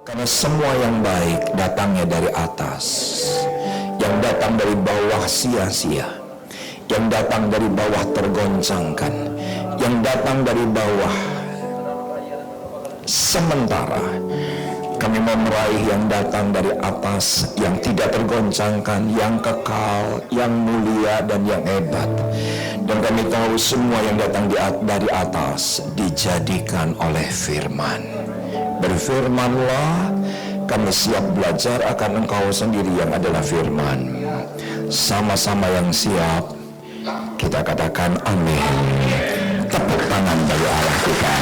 Karena semua yang baik datangnya dari atas, yang datang dari bawah sia-sia, yang datang dari bawah tergoncangkan, yang datang dari bawah sementara. Kami mau meraih yang datang dari atas, yang tidak tergoncangkan, yang kekal, yang mulia dan yang hebat. Dan kami tahu semua yang datang dari atas dijadikan oleh firman. Berfirmanlah, kami siap belajar akan Engkau sendiri yang adalah firman. Sama-sama yang siap, kita katakan amin. Tepuk tangan bagi Allah kita.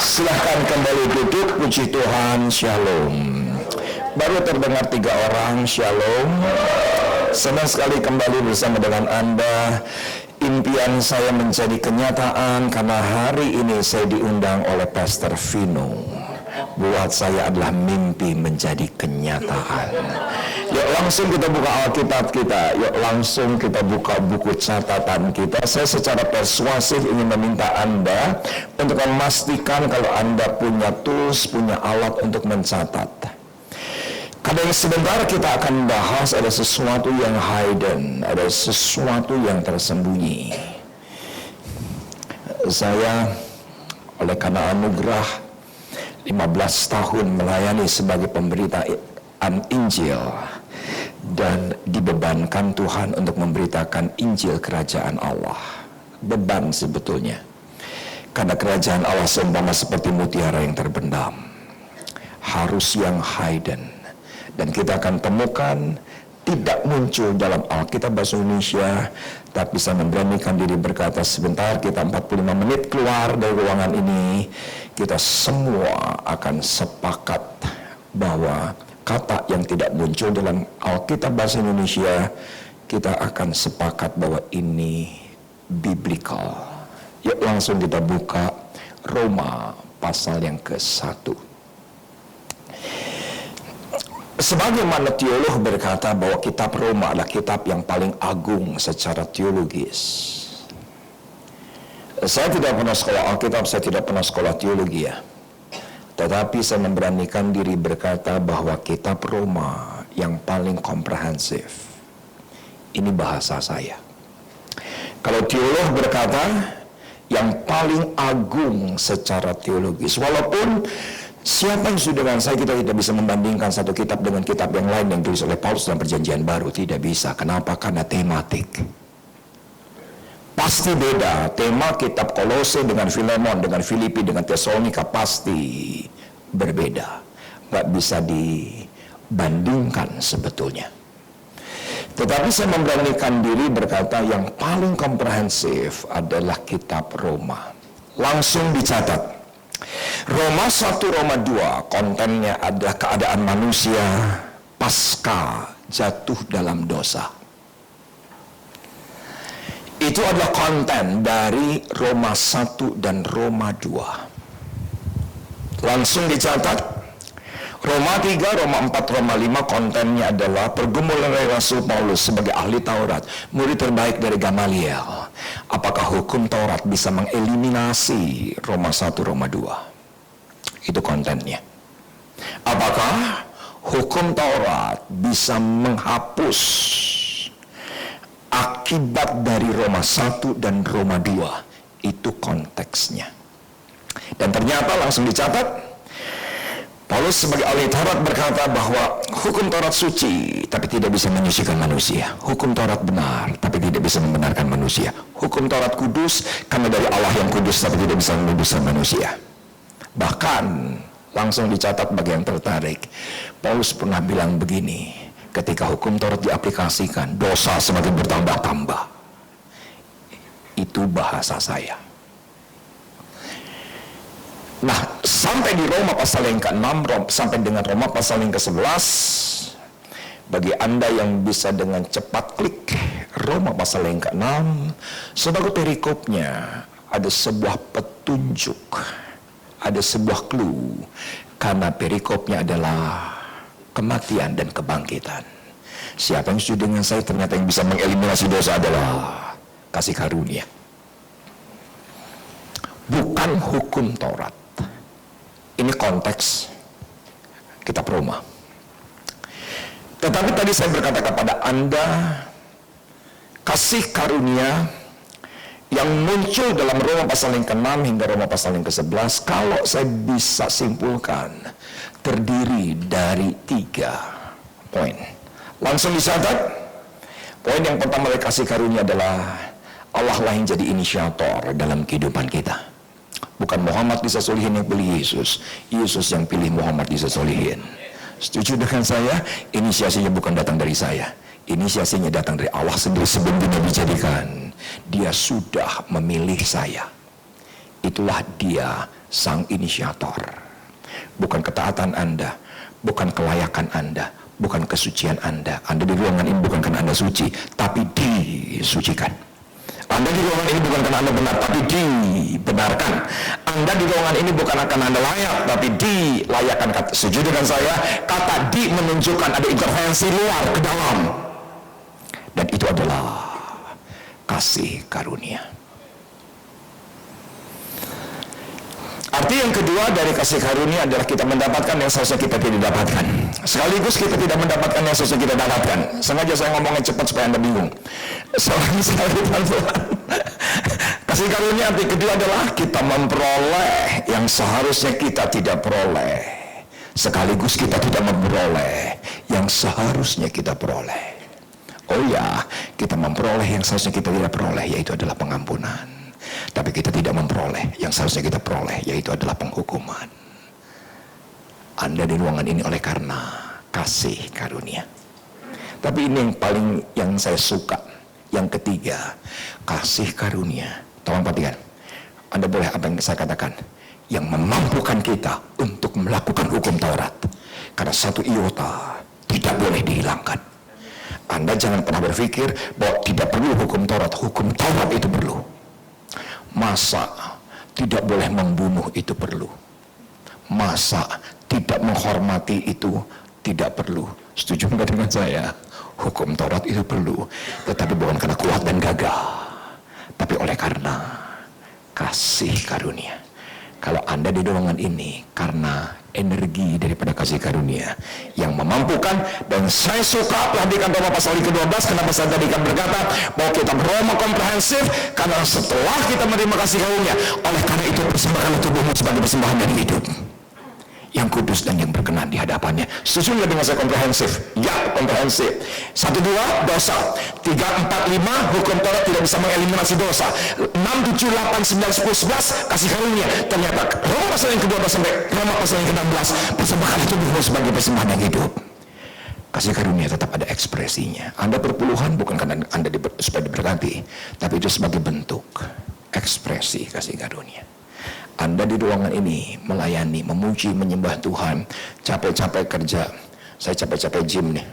Silahkan kembali duduk, puji Tuhan, shalom. Baru terdengar 3 orang, shalom. Senang sekali kembali bersama dengan Anda. Impian saya menjadi kenyataan karena hari ini saya diundang oleh Pastor Vino. Buat saya adalah mimpi menjadi kenyataan. Yuk langsung kita buka Alkitab kita. Yuk langsung kita buka buku catatan kita. Saya secara persuasif ingin meminta Anda untuk memastikan kalau Anda punya tools, punya alat untuk mencatat. Karena yang sebentar kita akan bahas ada sesuatu yang hidden, ada sesuatu yang tersembunyi. Saya oleh karena anugerah 15 tahun melayani sebagai pemberitaan Injil dan dibebankan Tuhan untuk memberitakan Injil kerajaan Allah. Beban sebetulnya. Karena kerajaan Allah seumpama seperti mutiara yang terbendam. Harus yang hidden. Dan kita akan temukan tidak muncul dalam Alkitab bahasa Indonesia, tapi saya memberanikan diri berkata sebentar kita 45 menit keluar dari ruangan ini, kita semua akan sepakat bahwa kata yang tidak muncul dalam Alkitab bahasa Indonesia, kita akan sepakat bahwa ini biblical. Yuk langsung kita buka Roma pasal yang ke-1. Sebagaimana teolog berkata bahwa kitab Roma adalah kitab yang paling agung secara teologis. Saya tidak pernah sekolah Alkitab, saya tidak pernah sekolah teologi ya. Tetapi saya memberanikan diri berkata bahwa kitab Roma yang paling komprehensif. Ini bahasa saya. Kalau teolog berkata yang paling agung secara teologis. Walaupun siapa yang sudah dengan saya, kita tidak bisa membandingkan satu kitab dengan kitab yang lain yang ditulis oleh Paulus dalam perjanjian baru. Tidak bisa. Kenapa? Karena tematik. Pasti beda. Tema kitab Kolose dengan Filemon, dengan Filipi, dengan Tesalonika pasti berbeda. Gak bisa dibandingkan sebetulnya. Tetapi saya memberanikan diri berkata yang paling komprehensif adalah kitab Roma. Langsung dicatat. Roma 1, Roma 2 kontennya adalah keadaan manusia pasca jatuh dalam dosa. Itu adalah konten dari Roma 1 dan Roma 2. Langsung dicatat. Roma 3, Roma 4, Roma 5 kontennya adalah pergumulan dari Rasul Paulus sebagai ahli Taurat, murid terbaik dari Gamaliel. Apakah hukum Taurat bisa mengeliminasi Roma 1, Roma 2? Itu kontennya. Apakah hukum Taurat bisa menghapus akibat dari Roma 1 dan Roma 2? Itu konteksnya. Dan ternyata langsung dicatat, Paulus sebagai ahli Taurat berkata bahwa hukum Taurat suci tapi tidak bisa menyucikan manusia. Hukum Taurat benar tapi tidak bisa membenarkan manusia. Hukum Taurat kudus karena dari Allah yang kudus tapi tidak bisa menguduskan manusia. Bahkan langsung dicatat bagi yang tertarik, Paulus pernah bilang begini, ketika hukum Taurat diaplikasikan, dosa semakin bertambah-tambah. Itu bahasa saya. Nah, sampai di Roma pasal yang ke-6 sampai dengan Roma pasal yang ke-11, bagi Anda yang bisa dengan cepat klik Roma pasal yang ke-6, sebagai perikopnya ada sebuah petunjuk, ada sebuah clue, karena perikopnya adalah kematian dan kebangkitan. Siapa yang setuju dengan saya, ternyata yang bisa mengeliminasi dosa adalah kasih karunia, bukan hukum Taurat. Ini konteks kitab Roma. Tetapi tadi saya berkata kepada Anda, kasih karunia yang muncul dalam Roma pasal yang ke-6 hingga Roma pasal yang ke-11, kalau saya bisa simpulkan, terdiri dari 3 poin. Langsung dicatat. Poin yang pertama dari kasih karunia adalah Allah lah yang jadi inisiator dalam kehidupan kita. Bukan Muhammad bisa solihin yang pilih Yesus, Yesus yang pilih Muhammad bisa solihin. Setuju dengan saya? Inisiasinya bukan datang dari saya, inisiasinya datang dari Allah sendiri sebelum dunia dijadikan. Dia sudah memilih saya. Itulah dia sang inisiator. Bukan ketaatan Anda, bukan kelayakan Anda, bukan kesucian Anda. Anda di ruangan ini bukan karena Anda suci, tapi disucikan. Anda di ruangan ini bukan karena Anda benar, tapi dibenarkan. Anda di ruangan ini bukan karena Anda layak, tapi dilayakkan. Setuju dengan saya? Kata di menunjukkan ada intervensi luar ke dalam. Dan itu adalah kasih karunia. Arti yang kedua dari kasih karunia adalah kita mendapatkan yang seharusnya kita tidak dapatkan. Sekaligus kita tidak mendapatkan yang seharusnya kita dapatkan. Sengaja saya ngomongnya cepat supaya Anda bingung. Kasih karunia arti kedua adalah kita memperoleh yang seharusnya kita tidak peroleh. Sekaligus kita tidak memperoleh yang seharusnya kita peroleh. Oh ya, kita memperoleh yang seharusnya kita tidak peroleh, yaitu adalah pengampunan. Tapi kita tidak memperoleh yang seharusnya kita peroleh, yaitu adalah penghukuman. Anda di ruangan ini oleh karena kasih karunia. Tapi ini yang saya suka, yang ketiga, kasih karunia. Tolong perhatikan, Anda boleh apa yang saya katakan, yang memampukan kita untuk melakukan hukum Taurat. Karena 1 iota tidak boleh dihilangkan. Anda jangan pernah berpikir bahwa tidak perlu hukum Taurat. Hukum Taurat itu perlu. Masa tidak boleh membunuh itu perlu. Masa tidak menghormati itu tidak perlu. Setuju nggak dengan saya? Hukum Taurat itu perlu, tetapi bukan karena kuat dan gagah, tapi oleh karena kasih karunia. Kalau Anda di ruangan ini karena energi daripada kasih karunia yang memampukan. Dan saya suka perhatikan Roma pasal ke-12. Kenapa saya tadi kan berkata bahwa kita Roma komprehensif? Karena setelah kita menerima kasih karunia, oleh karena itu persembahkanlah tubuhmu sebagai persembahan yang hidup, yang kudus dan yang berkenan di hadapannya. Setuju nggak dengan saya komprehensif? Ya, komprehensif. 1, 2, dosa. 3, 4, 5, hukum Taurat tidak bisa mengeliminasi dosa. 6, 7, 8, 9, 10, 11, kasih karunia. Ternyata Roma pasal yang ke-12 sampai Roma pasal yang ke-16, persembahkan tubuhmu sebagai persembahan yang hidup. Kasih karunia tetap ada ekspresinya. Anda berpuluhan bukan karena Anda supaya diberkati, tapi itu sebagai bentuk ekspresi kasih karunia. Anda di ruangan ini melayani, memuji, menyembah Tuhan, capek-capek kerja. Saya capek-capek gym nih.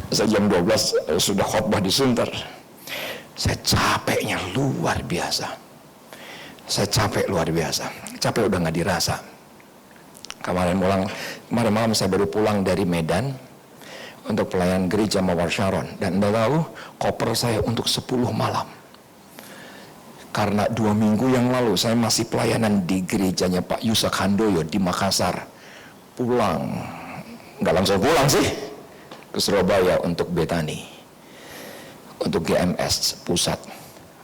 Saya jam 12 sudah khotbah di Sunter. Saya capeknya luar biasa. Saya capek luar biasa. Capek udah nggak dirasa. Kemarin malam saya baru pulang dari Medan untuk pelayanan gereja Mawar Sharon. Dan Anda tahu, koper saya untuk 10 malam. Karena 2 minggu yang lalu saya masih pelayanan di gerejanya Pak Yusak Handoyo di Makassar. Pulang, nggak langsung pulang sih, ke Surabaya untuk Betani, untuk GMS Pusat.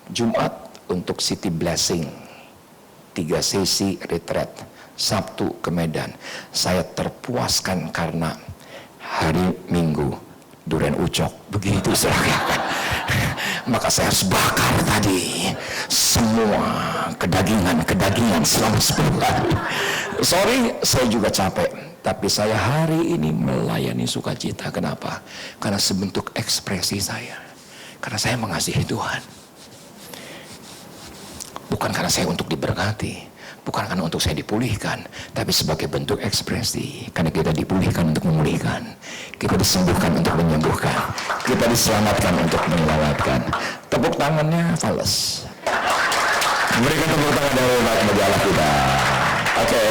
Jumat untuk City Blessing, 3 sesi retreat. Sabtu ke Medan. Saya terpuaskan karena hari Minggu durian ucok, begitu seragam. Maka saya harus bakar tadi semua kedagingan selama 10 hari. Sorry, saya juga capek, tapi saya hari ini melayani sukacita. Kenapa? Karena sebentuk ekspresi saya. Karena saya mengasihi Tuhan. Bukan karena saya untuk diberkati, bukan karena untuk saya dipulihkan, tapi sebagai bentuk ekspresi. Karena kita dipulihkan untuk memulihkan, kita disembuhkan untuk menyembuhkan, kita diselamatkan untuk menyelamatkan. Tepuk tangannya fals. Berikan tepuk tangan dari bagi Allah kita. Oke,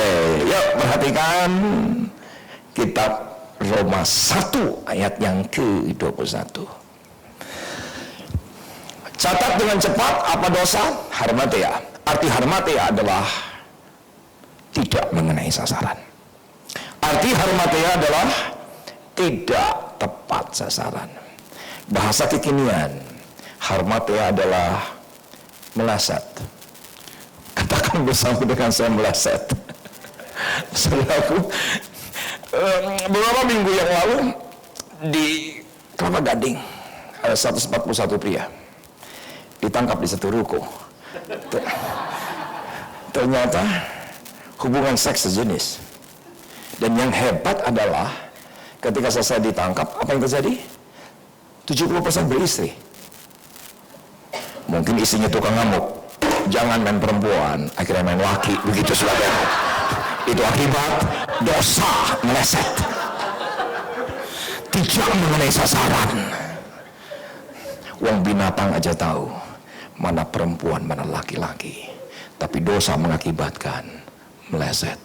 yuk perhatikan kitab Roma 1 ayat yang ke-21. Catat dengan cepat apa dosa? Harmatia. Arti harmatia adalah tidak mengenai sasaran. Arti harmatia adalah tidak tepat sasaran. Bahasa kekinian, harmatia adalah meleset. Katakan bersama dengan saya, meleset. Saudaraku, beberapa minggu yang lalu di Kelapa Gading ada 141 pria ditangkap di satu ruko. Ternyata hubungan seks sejenis. Dan yang hebat adalah ketika selesai ditangkap, apa yang terjadi? 70% beristri. Mungkin istrinya tukang ngamuk, jangan main perempuan, akhirnya main laki, begitu saudara. Itu akibat dosa meleset, tidak mengenai sasaran. Wong binatang aja tahu mana perempuan, mana laki-laki, tapi dosa mengakibatkan meleset.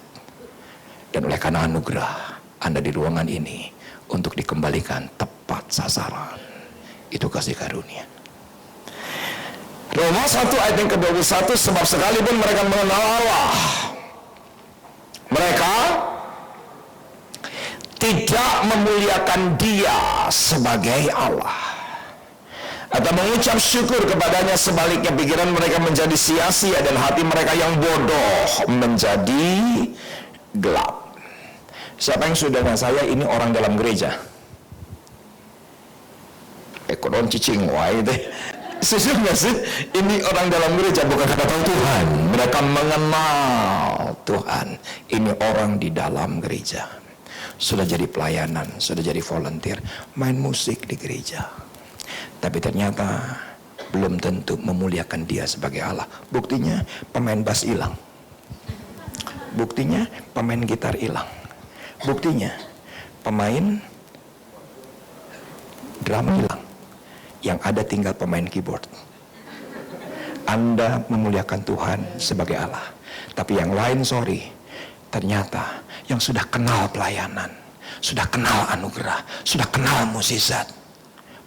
Dan oleh karena anugerah, Anda di ruangan ini untuk dikembalikan tepat sasaran. Itu kasih karunia. Roma 1 ayat yang ke-21, sebab sekalipun mereka mengenal Allah, mereka tidak memuliakan Dia sebagai Allah atau mengucap syukur kepadanya. Sebaliknya pikiran mereka menjadi sia-sia dan hati mereka yang bodoh menjadi gelap. Siapa yang sudah dengan saya ini orang dalam gereja? Ekonom cicing wae deh. Sesuai nggak sih? Ini orang dalam gereja, bukan kata Tuhan. Mereka mengenal Tuhan. Ini orang di dalam gereja. Sudah jadi pelayanan, sudah jadi volunteer, main musik di gereja. Tapi ternyata belum tentu memuliakan Dia sebagai Allah. Buktinya pemain bass hilang. Buktinya pemain gitar hilang. Buktinya pemain drum hilang. Yang ada tinggal pemain keyboard. Anda memuliakan Tuhan sebagai Allah, tapi yang lain sorry, ternyata yang sudah kenal pelayanan, sudah kenal anugerah, sudah kenal mukjizat,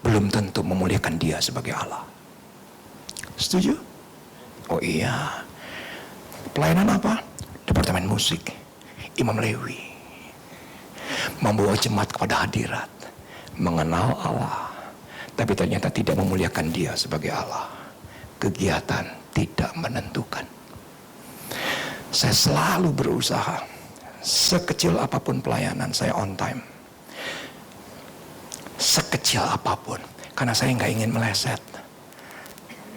belum tentu memuliakan Dia sebagai Allah. Setuju? Oh iya. Pelayanan apa? Departemen musik, Imam Lewi, membawa jemaat kepada hadirat, mengenal Allah, tapi ternyata tidak memuliakan Dia sebagai Allah. Kegiatan tidak menentukan. Saya selalu berusaha, sekecil apapun pelayanan saya on time, sekecil apapun, karena saya nggak ingin meleset.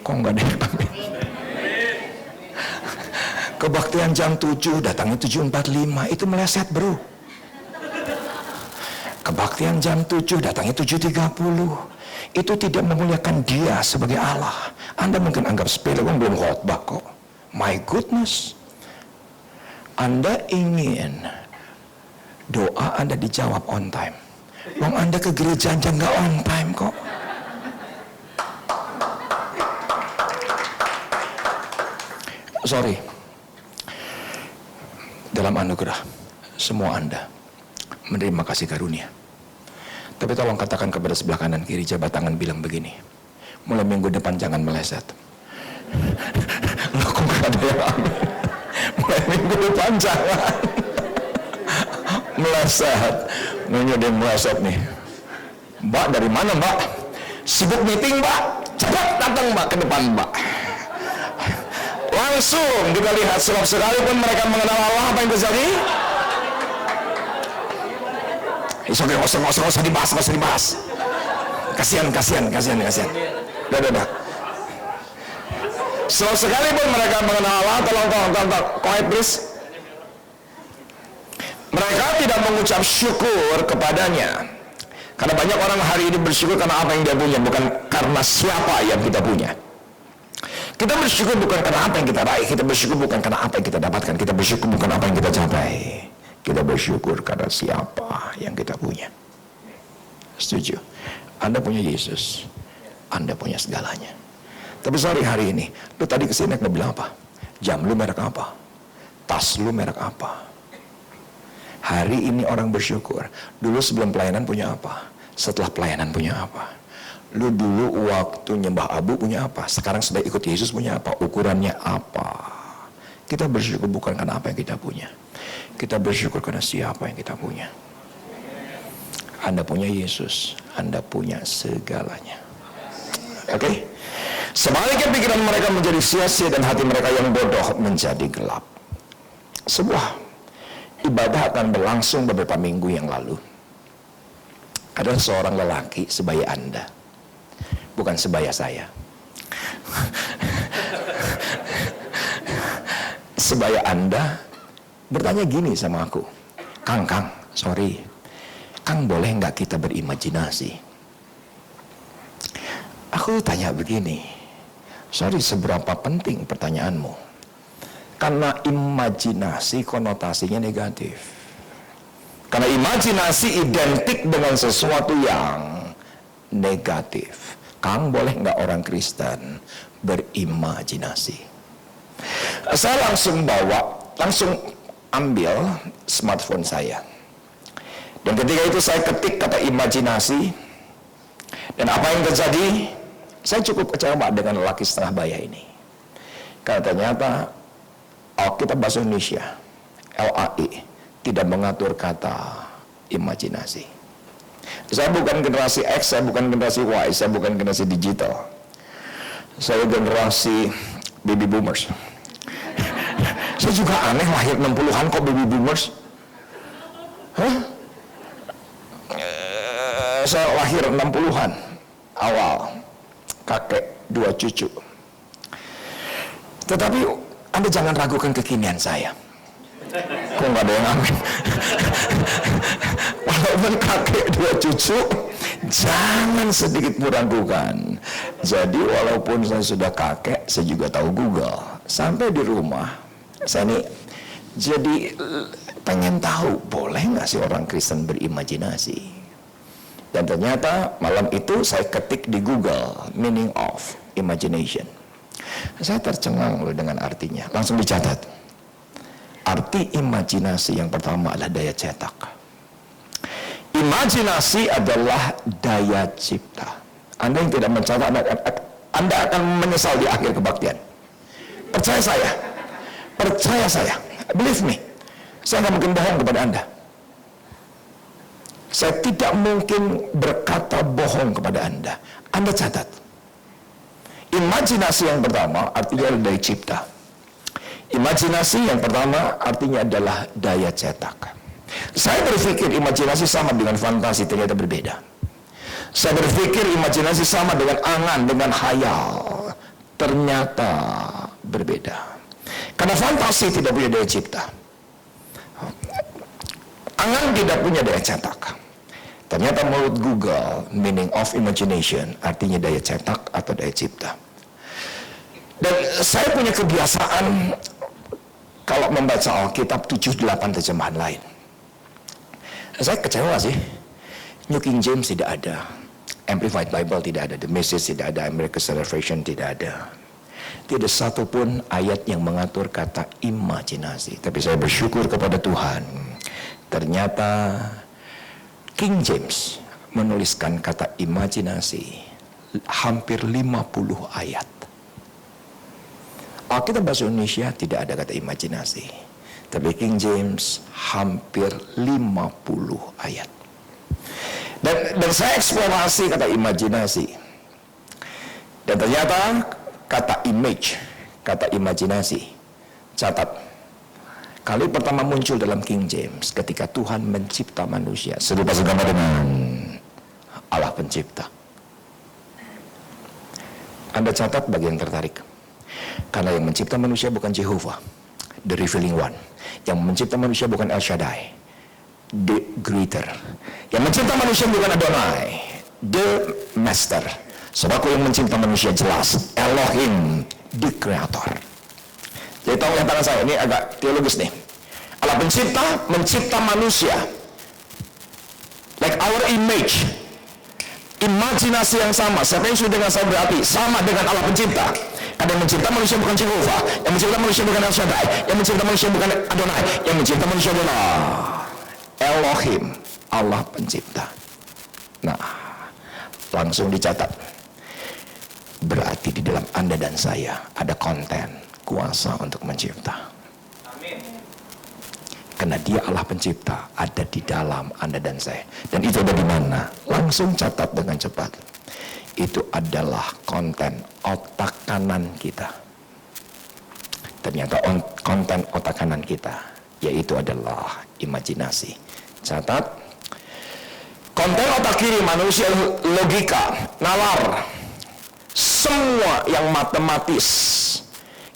Kok nggak ada yang amin? Kebaktian jam 7 datangnya 7.45, itu meleset bro. Kebaktian jam 7 datangnya 7.30, itu tidak memuliakan Dia sebagai Allah. Anda mungkin anggap sepele, belum khotbah kok. My goodness. Anda ingin doa Anda dijawab on time, wong Anda ke gereja aja nggak on time kok. Sorry. Dalam anugerah semua Anda menerima kasih karunia. Tapi tolong katakan kepada sebelah kanan kiri jabat tangan, bilang begini, mulai minggu depan jangan meleset. Loh kok gak ada yang amin? Mulai minggu depan jangan meleset. Nanya dia meleset nih. Mbak dari mana mbak? Sibuk meeting mbak? Cepat datang mbak ke depan mbak. Langsung kita lihat, sebab sekalipun mereka mengenal Allah, apa yang terjadi? Oke, nggak usah dibahas. Kasihan. Dah. Sebab sekalipun mereka mengenal Allah, tolong, quiet please. Mereka tidak mengucap syukur kepadanya. Karena banyak orang hari ini bersyukur karena apa yang dia punya, bukan karena siapa yang kita punya. Kita bersyukur bukan karena apa yang kita raih, kita bersyukur bukan karena apa yang kita dapatkan, kita bersyukur bukan apa yang kita capai. Kita bersyukur karena siapa yang kita punya. Setuju? Anda punya Yesus, Anda punya segalanya. Tapi sorry hari ini, lu tadi kesini lu bilang apa? Jam lu merek apa? Tas lu merek apa? Hari ini orang bersyukur. Dulu sebelum pelayanan punya apa? Setelah pelayanan punya apa? Lu dulu waktu nyembah abu punya apa? Sekarang sudah ikut Yesus punya apa? Ukurannya apa? Kita bersyukur bukan karena apa yang kita punya. Kita bersyukur karena siapa yang kita punya. Anda punya Yesus, Anda punya segalanya. Oke? Sebaliknya pikiran mereka menjadi sia-sia dan hati mereka yang bodoh menjadi gelap. Sebuah ibadah akan berlangsung beberapa minggu yang lalu. Ada seorang lelaki sebaya Anda, bukan sebaya saya. Sebaya Anda bertanya gini sama aku, Kang, sorry, Kang boleh nggak kita berimajinasi? Aku tanya begini, sorry seberapa penting pertanyaanmu? Karena imajinasi konotasinya negatif. Karena imajinasi identik dengan sesuatu yang negatif. Kang boleh nggak orang Kristen berimajinasi? Saya langsung ambil smartphone saya. Dan ketika itu saya ketik kata imajinasi. Dan apa yang terjadi? Saya cukup kecewa dengan lelaki setengah baya ini. Karena ternyata Alkitab bahasa Indonesia, LAI, tidak mengatur kata imajinasi. Saya bukan generasi X, saya bukan generasi Y, saya bukan generasi digital. Saya generasi baby boomers. Saya juga aneh lahir 60-an kok baby boomers. Saya lahir 60-an awal, kakek 2 cucu. Tetapi Anda jangan ragukan kekinian saya. Kok nggak ada yang amin? Walaupun kakek 2 cucu, jangan sedikit meragukan. Jadi walaupun saya sudah kakek, saya juga tahu Google. Sampai di rumah, saya ini jadi pengen tahu, boleh nggak sih orang Kristen berimajinasi? Dan ternyata malam itu saya ketik di Google, meaning of imagination. Saya tercengang loh dengan artinya, langsung dicatat. Arti imajinasi yang pertama adalah daya cetak. Imajinasi adalah daya cipta. Anda yang tidak mencatat, Anda akan menyesal di akhir kebaktian. Percaya saya, believe me. Saya nggak mungkin bohong kepada Anda. Saya tidak mungkin berkata bohong kepada Anda. Anda catat. Imajinasi yang pertama artinya adalah daya cipta. Imajinasi yang pertama artinya adalah daya cetak. Saya berpikir imajinasi sama dengan fantasi, ternyata berbeda. Saya berpikir imajinasi sama dengan angan, dengan khayal, ternyata berbeda. Karena fantasi tidak punya daya cipta, angan tidak punya daya cetak. Ternyata menurut Google, meaning of imagination artinya daya cetak atau daya cipta. Dan saya punya kebiasaan kalau membaca Alkitab 7-8 terjemahan lain. Saya kecewa sih. New King James tidak ada, Amplified Bible tidak ada, The Message tidak ada, American Celebration tidak ada. Tidak satu pun ayat yang mengatur kata imajinasi. Tapi saya bersyukur kepada Tuhan, ternyata King James menuliskan kata imajinasi hampir 50 ayat. Alkitab bahasa Indonesia tidak ada kata imajinasi, tapi King James hampir 50 ayat. Dan saya eksplorasi kata imajinasi, dan ternyata kata image, kata imajinasi, catat, kali pertama muncul dalam King James ketika Tuhan mencipta manusia serupa segama dengan Allah pencipta. Anda catat bagi yang tertarik. Karena yang mencipta manusia bukan Jehovah, the revealing one. Yang mencipta manusia bukan El Shaddai, the greater. Yang mencipta manusia bukan Adonai, the master. Sebab yang mencipta manusia jelas Elohim, the creator. Jadi tolong lihat tangan saya, ini agak teologis nih. Allah pencipta mencipta manusia like our image. Imajinasi yang sama. Siapa yang sudah dengan saya berarti sama dengan Allah pencipta. Karena yang mencipta manusia bukan Jehovah, yang mencipta manusia bukan El Shaddai, yang mencipta manusia bukan Adonai, yang mencipta manusia adalah Elohim, Allah pencipta. Nah, langsung dicatat. Berarti di dalam Anda dan saya ada konten kuasa untuk mencipta. Karena dia Allah pencipta, ada di dalam Anda dan saya. Dan itu ada di mana? Langsung catat dengan cepat. Itu adalah konten otak kanan kita. Ternyata konten otak kanan kita, yaitu adalah imajinasi. Catat. Konten otak kiri manusia logika, nalar. Semua yang matematis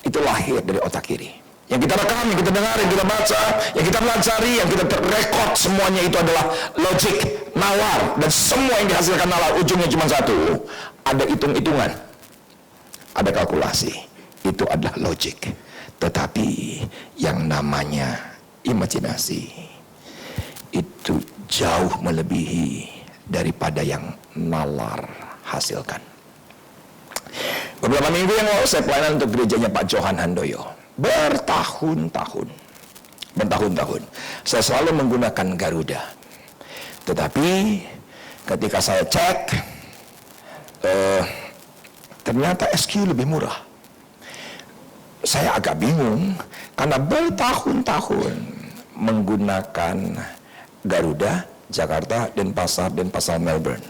itu lahir dari otak kiri. Yang kita rekam, yang kita dengar, yang kita baca, yang kita pelajari, yang kita rekod, semuanya itu adalah logik, nalar. Dan semua yang dihasilkan nalar, ujungnya cuma satu. Ada hitung-hitungan, ada kalkulasi. Itu adalah logik. Tetapi yang namanya imajinasi itu jauh melebihi daripada yang nalar hasilkan. Beberapa minggu yang lalu saya pelayanan untuk gerejanya Pak Johan Handoyo. Bertahun-tahun saya selalu menggunakan Garuda. Tetapi ketika saya cek, ternyata SQ lebih murah. Saya agak bingung karena bertahun-tahun menggunakan Garuda Jakarta dan pasar Melbourne.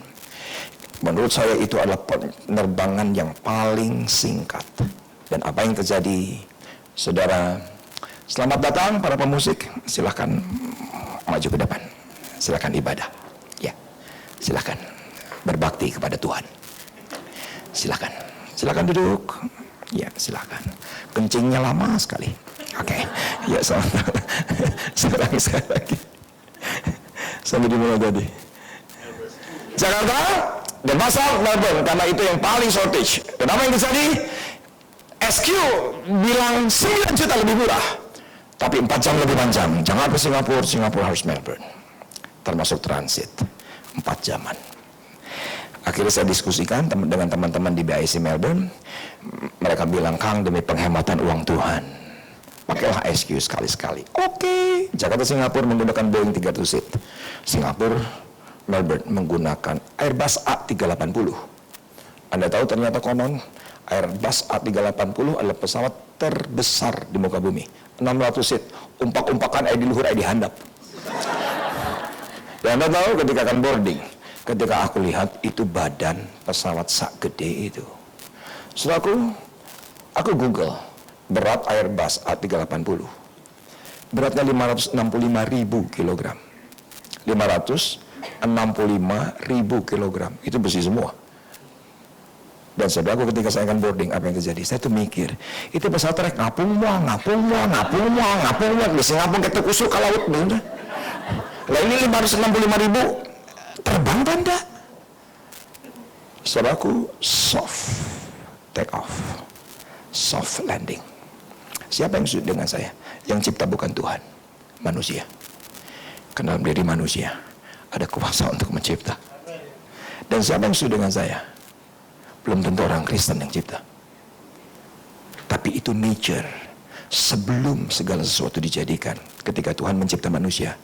Menurut saya itu adalah penerbangan yang paling singkat. Dan apa yang terjadi? Saudara, selamat datang para pemusik. Silakan maju ke depan. Silakan ibadah. Ya, silakan berbakti kepada Tuhan. Silakan duduk. Ya, silakan. Kencingnya lama sekali. Oke. Ya, selamat. Sekarang sekali lagi. Sampai di mana tadi? Jakarta dan pasar Melbourne, karena itu yang paling shortage. Dan apa yang terjadi? SQ bilang 9 juta lebih murah, tapi 4 jam lebih panjang. Jangan ke Singapura harus Melbourne, termasuk transit 4 jaman. Akhirnya saya diskusikan dengan teman-teman di BIC Melbourne. Mereka bilang, Kang, demi penghematan uang Tuhan, pakailah SQ sekali-sekali. Oke. Jakarta Singapura menggunakan Boeing 300 seat. Singapura Melbourne menggunakan Airbus A380. Anda tahu ternyata konon Airbus A380 adalah pesawat terbesar di muka bumi. 600 seat, umpak-umpakan di luhur di handap. Dan Anda tahu ketika akan boarding, ketika aku lihat itu badan pesawat sak gede itu. Setelah aku Google berat Airbus A380. Beratnya 565.000 kilogram. 565.000 kilogram. Itu besi semua. Dan saudaraku, ketika saya akan boarding, apa yang terjadi? Saya tuh mikir, itu pesawat trek ngapung muang, bisa ngapung ketuk usuk ke laut, bener. Lah ini 565.000 terbang banda. Saudaraku, soft take off, soft landing. Siapa yang setuju dengan saya? Yang cipta bukan Tuhan, manusia. Karena dalam diri manusia ada kuasa untuk mencipta. Dan siapa yang setuju dengan saya? Belum tentu orang Kristen yang cipta. Tapi itu nature. Sebelum segala sesuatu dijadikan, ketika Tuhan mencipta manusia,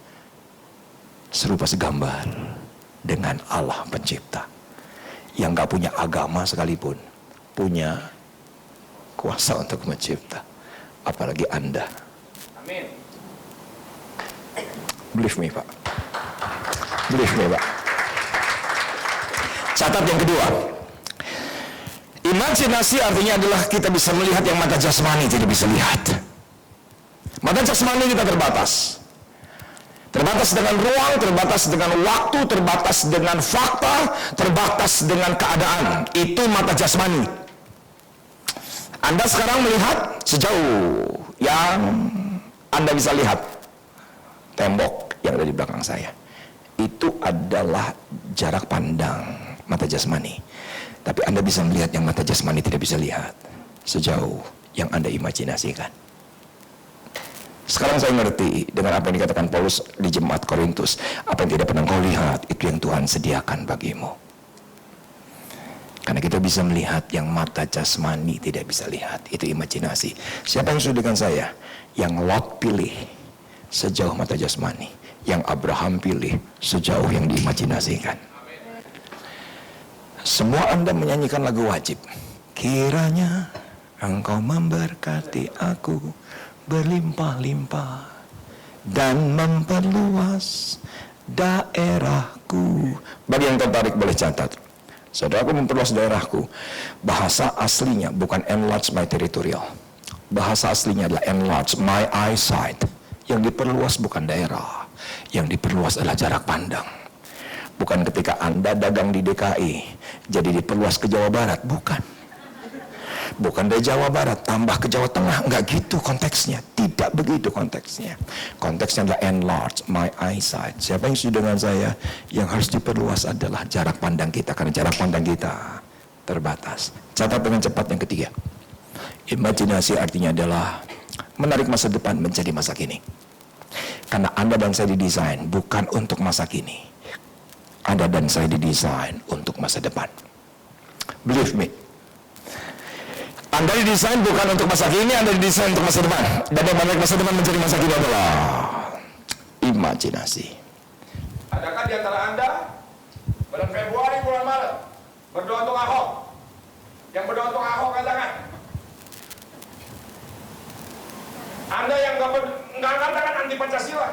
serupa segambar dengan Allah pencipta. Yang gak punya agama sekalipun, punya kuasa untuk mencipta. Apalagi Anda. Amin. Believe me, Pak. Believe me, Pak. Catat yang kedua. Imajinasi artinya adalah kita bisa melihat yang mata jasmani tidak bisa lihat. Mata jasmani kita terbatas. Terbatas dengan ruang, terbatas dengan waktu, terbatas dengan fakta, terbatas dengan keadaan. Itu mata jasmani. Anda sekarang melihat sejauh yang Anda bisa lihat. Tembok yang ada di belakang saya. Itu adalah jarak pandang mata jasmani. Tapi Anda bisa melihat yang mata jasmani tidak bisa lihat. Sejauh yang Anda imajinasikan. Sekarang saya ngerti dengan apa yang dikatakan Paulus di jemaat Korintus. Apa yang tidak pernah kau lihat, itu yang Tuhan sediakan bagimu. Karena kita bisa melihat yang mata jasmani tidak bisa lihat. Itu imajinasi. Siapa yang setuju dengan saya? Yang Lot pilih sejauh mata jasmani. Yang Abraham pilih sejauh yang diimajinasikan. Semua Anda menyanyikan lagu wajib. Kiranya Engkau memberkati aku berlimpah-limpah dan memperluas daerahku. Bagi yang tertarik boleh catat. Saudaraku, memperluas daerahku. Bahasa aslinya bukan enlarge my territorial. Bahasa aslinya adalah enlarge my eyesight. Yang diperluas bukan daerah. Yang diperluas adalah jarak pandang. Bukan ketika Anda dagang di DKI, jadi diperluas ke Jawa Barat. Bukan. Bukan dari Jawa Barat tambah ke Jawa Tengah. Enggak gitu konteksnya. Tidak begitu konteksnya. Konteksnya adalah enlarge my eyesight. Siapa yang setuju dengan saya? Yang harus diperluas adalah jarak pandang kita. Karena jarak pandang kita terbatas. Catat dengan cepat yang ketiga. Imajinasi artinya adalah menarik masa depan menjadi masa kini. Karena Anda dan saya didesain bukan untuk masa kini. Anda dan saya didesain untuk masa depan. Believe me. Anda didesain bukan untuk masa kini, Anda didesain untuk masa depan. Dan yang menarik masa depan menjadi masa kini adalah imajinasi. Adakah di antara Anda bulan Februari, bulan Maret berdoa untuk Ahok? Yang berdoa untuk Ahok angkat tangan. Anda yang nggak angkat tangan anti Pancasila.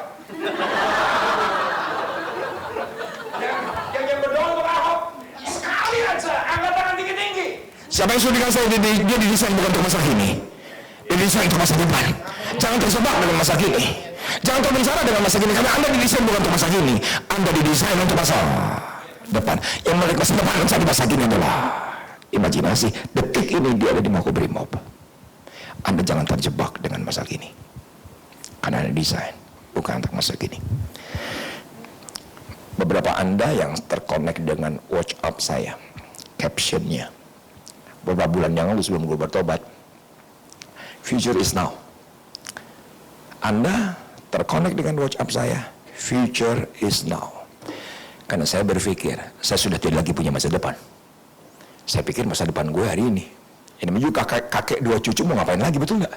yang berdoa untuk Ahok sekali aja angkat tangan tinggi-tinggi. Siapa yang sudah saya dia didesain bukan untuk masa kini, dia didesain untuk masa depan. Jangan terjebak dengan masa kini, jangan terbicara dengan masa kini, karena Anda didesain bukan untuk masa kini, Anda didesain untuk masa depan. Yang menarik masa depan mencari masa kini adalah imajinasi. Detik ini dia ada di Makobrimob. Anda jangan terjebak dengan masa kini, karena Anda desain bukan untuk masa kini. Beberapa Anda yang terkonek dengan WhatsApp saya, captionnya beberapa bulan yang lalu sebelum gue bertobat, future is now. Anda terkonek dengan WhatsApp saya, future is now. Karena saya berpikir, saya sudah tidak lagi punya masa depan. Saya pikir masa depan gue hari ini. Ini juga kakek dua cucu mau ngapain lagi, betul nggak?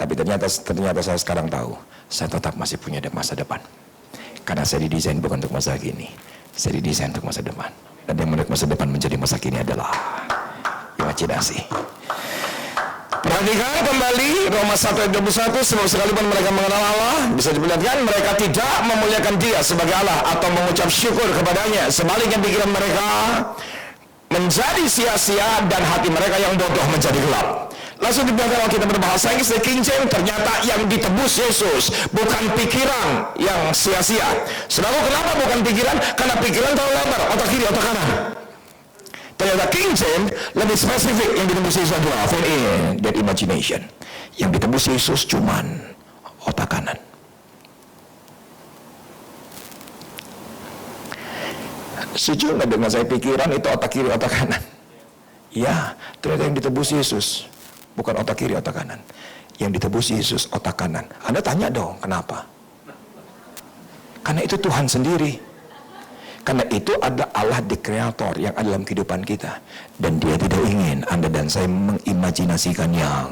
Tapi ternyata saya sekarang tahu, saya tetap masih punya masa depan. Karena saya didesain bukan untuk masa kini, saya didesain untuk masa depan. Dan yang menarik masa depan menjadi masa kini adalah imajinasi. Perhatikan kembali Roma 1:21, sebab sekalipun mereka mengenal Allah, bisa diperlihatkan mereka tidak memuliakan Dia sebagai Allah atau mengucap syukur kepadanya. Sebaliknya pikiran mereka menjadi sia-sia dan hati mereka yang bodoh menjadi gelap. Langsung dibiarkan kita berbahasa Inggris, The King James, ternyata yang ditebus Yesus bukan pikiran yang sia-sia. Saudara, kenapa bukan pikiran? Karena pikiran terlalu lebar, otak kiri, otak kanan. Ternyata King James lebih spesifik, yang ditebus Yesus adalah fill in that imagination. Yang ditebus Yesus cuman otak kanan. Setuju nggak dengan saya pikiran itu otak kiri, otak kanan? Ya, ternyata yang ditebus Yesus bukan otak kiri, otak kanan. Yang ditebus Yesus otak kanan. Anda tanya dong, kenapa? Karena itu Tuhan sendiri. Karena itu ada Allah di kreator yang ada dalam kehidupan kita. Dan Dia tidak ingin Anda dan saya mengimajinasikan yang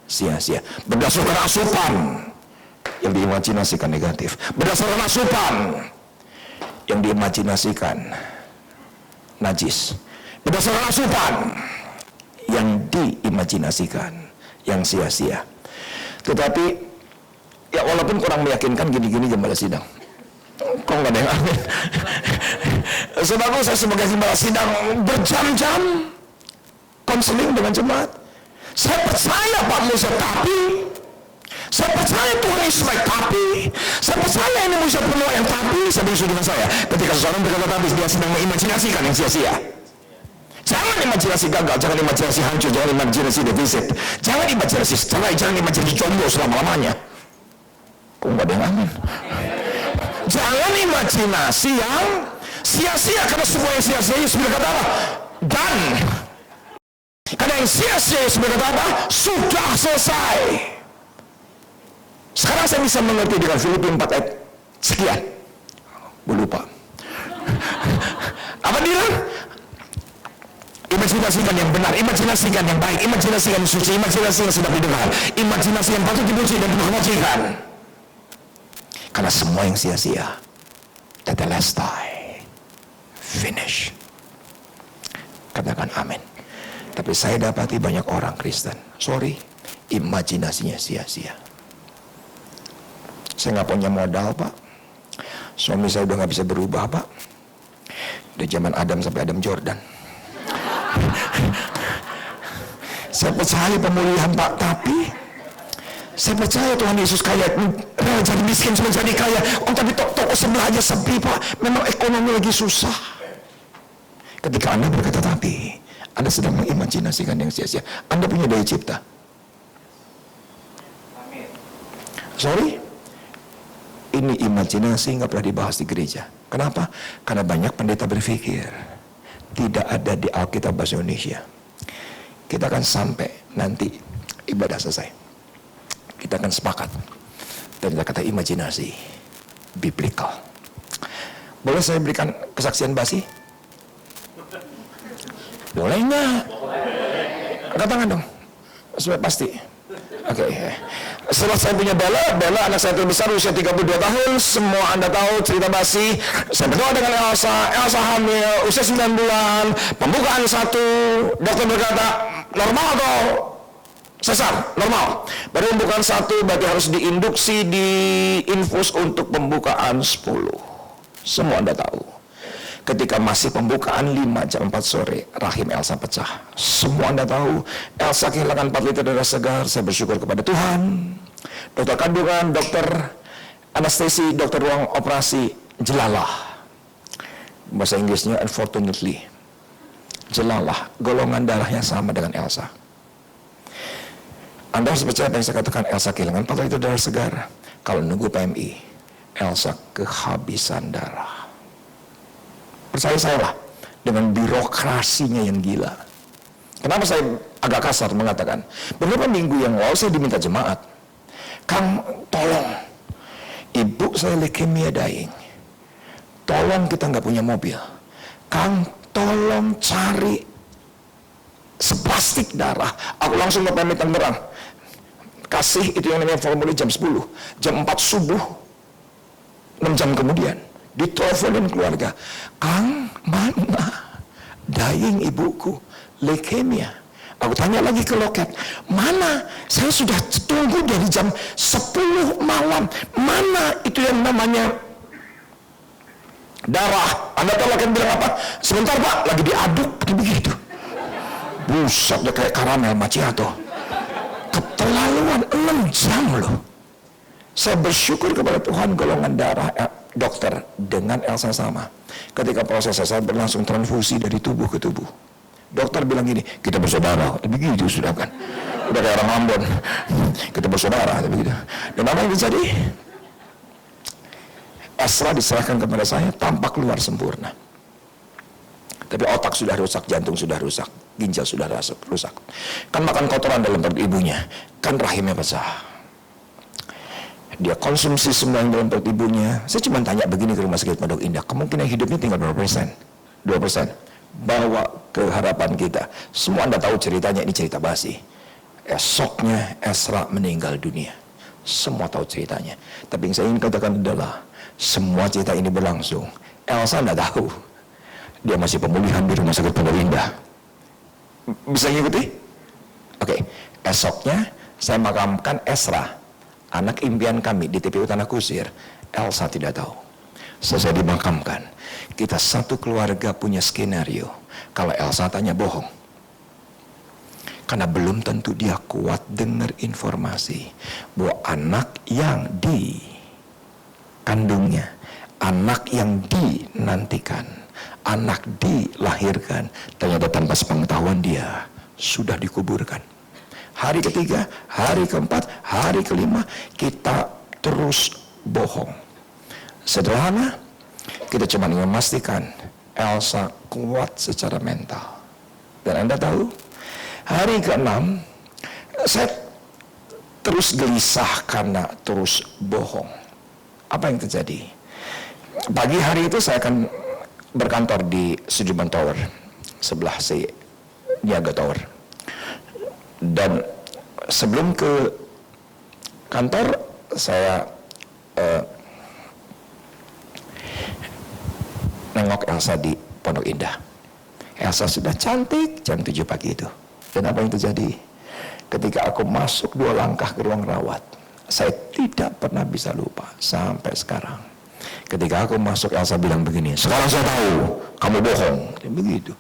sia-sia. Berdasarkan asupan yang diimajinasikan negatif. Berdasarkan asupan yang diimajinasikan najis. Berdasarkan asupan yang diimajinasikan yang sia-sia. Tetapi ya walaupun kurang meyakinkan gini-gini gembala sidang. Kok nggak ada yang amin? Sebab saya sebagai gembala sidang berjam-jam konseling dengan jemaat. Saya percaya Pak Musa, tapi saya percaya Tuhan Yesus baik, tapi saya percaya ini Musa penuh yang tapi. Saya bersetuju dengan saya. Ketika seseorang berkata tapi, dia sedang mengimajinasikan yang sia-sia. Jangan imajinasi gagal, jangan imajinasi hancur, jangan imajinasi defisit, jangan imajinasi cerai, jangan imajinasi jomblo selama-lamanya. Kok nggak ada yang amin? Jangan imajinasi yang sia-sia, karena semua yang sia-sia Yesus berkata apa? Dan karena yang sia-sia Yesus berkata apa? Sudah selesai. Sekarang saya bisa mengerti dengan Filipi 4 ayat sekian. Gue lupa. Apa dia? Imajinasikan yang benar, imajinasikan yang baik, imajinasikan yang suci, imajinasi yang sedap didengar, imajinasi yang patut dipuji dan penuh kebajikan. Karena semua yang sia-sia, tetelestai, finish. Katakan amin. Tapi saya dapati banyak orang Kristen, sorry, imajinasinya sia-sia. Saya nggak punya modal, Pak. Suami saya udah nggak bisa berubah, Pak. Dari zaman Adam sampai Adam Jordan. Saya percaya pemulihan, Pak, tapi saya percaya Tuhan Yesus kaya, jadi miskin cuma jadi kaya. Oh, tapi toko sebelah aja sepi, Pak. Memang ekonomi lagi susah. Ketika Anda berkata tapi, Anda sedang mengimajinasikan yang sia-sia. Anda punya daya cipta. Sorry, ini imajinasi nggak pernah dibahas di gereja. Kenapa? Karena banyak pendeta berpikir tidak ada di Alkitab bahasa Indonesia. Kita akan sampai nanti ibadah selesai, kita akan sepakat dan kata imajinasi biblikal. Boleh saya berikan kesaksian basi? Boleh nggak? Angkat tangan dong, supaya pasti. Oke. Setelah saya punya Bella anak saya terbesar usia 32 tahun, semua Anda tahu cerita basi. Saya berdoa dengan Elsa hamil, usia 9 bulan, pembukaan 1, dokter berkata, normal atau sesar? Normal. Baru pembukaan 1, berarti harus diinduksi, diinfus untuk pembukaan 10. Semua Anda tahu. Ketika masih pembukaan 5 jam 4 sore, rahim Elsa pecah. Semua Anda tahu, Elsa kehilangan 4 liter darah segar. Saya bersyukur kepada Tuhan. Dokter kandungan, dokter anestesi, dokter ruang operasi, jelalah. Bahasa Inggrisnya unfortunately. Jelalah, golongan darahnya sama dengan Elsa. Anda harus percaya apa yang saya katakan, Elsa kehilangan 4 liter darah segar. Kalau nunggu PMI, Elsa kehabisan darah. Percaya saya lah, dengan birokrasinya yang gila. Kenapa saya agak kasar mengatakan, beberapa minggu yang lalu saya diminta jemaat, Kang, tolong, ibu saya leukemia dying, tolong, kita nggak punya mobil, Kang, tolong cari seplastik darah. Aku langsung pamit Tangerang, kasih itu yang namanya formulir jam 10, jam 4 subuh, 6 jam kemudian diteleponin keluarga, Kang, mana dying ibuku, leukemia. Aku tanya lagi ke loket, mana? Saya sudah tunggu dari jam 10 malam. Mana itu yang namanya darah? Anda tahu loket bilang apa? Sebentar Pak, lagi diaduk, begitu. Buset, udah kayak karamel macchiato. Keterlaluan, 6 jam loh. Saya bersyukur kepada Tuhan, golongan darah dokter dengan Elsa sama. Ketika proses saya berlangsung transfusi dari tubuh ke tubuh, dokter bilang gini, kita bersaudara, begitu sudah kan, udah kayak orang Ambon, kita bersaudara, begitu. Dan apa yang terjadi? Esra diserahkan kepada saya, tampak luar sempurna, tapi otak sudah rusak, jantung sudah rusak, ginjal sudah rusak. Kan makan kotoran dalam perut ibunya, kan rahimnya pecah. Dia konsumsi semua yang dalam perut ibunya. Saya cuma tanya begini ke rumah sakit Pondok Indah, kemungkinan hidupnya tinggal berapa persen? 2%. Bawa ke harapan kita. Semua Anda tahu ceritanya, ini cerita basi. Esoknya Esra meninggal dunia. Semua tahu ceritanya. Tapi yang saya ingin katakan adalah, semua cerita ini berlangsung. Elsa Anda tahu, dia masih pemulihan di rumah sakit Pondok Indah. Bisa ngikuti? Oke. Esoknya saya makamkan Esra, anak impian kami di TPU Tanah Kusir. Elsa tidak tahu. Selesai dimakamkan, kita satu keluarga punya skenario. Kalau Elsa tanya bohong, karena belum tentu dia kuat dengar informasi bahwa anak yang dikandungnya, anak yang dinantikan, anak dilahirkan, ternyata tanpa sepengetahuan dia sudah dikuburkan. Hari ketiga, hari keempat, hari kelima, kita terus bohong. Sederhana, kita cuma ingin memastikan Elsa kuat secara mental. Dan Anda tahu, hari ke-6, saya terus gelisah karena terus bohong. Apa yang terjadi? Pagi hari itu saya akan berkantor di Sudirman Tower, sebelah si Niaga Tower. Dan sebelum ke kantor, saya nengok Elsa di Pondok Indah. Elsa sudah cantik jam 7 pagi itu. Dan apa yang terjadi? Ketika aku masuk 2 langkah ke ruang rawat, saya tidak pernah bisa lupa sampai sekarang. Ketika aku masuk, Elsa bilang begini, sekarang saya tahu kamu bohong. Begitu.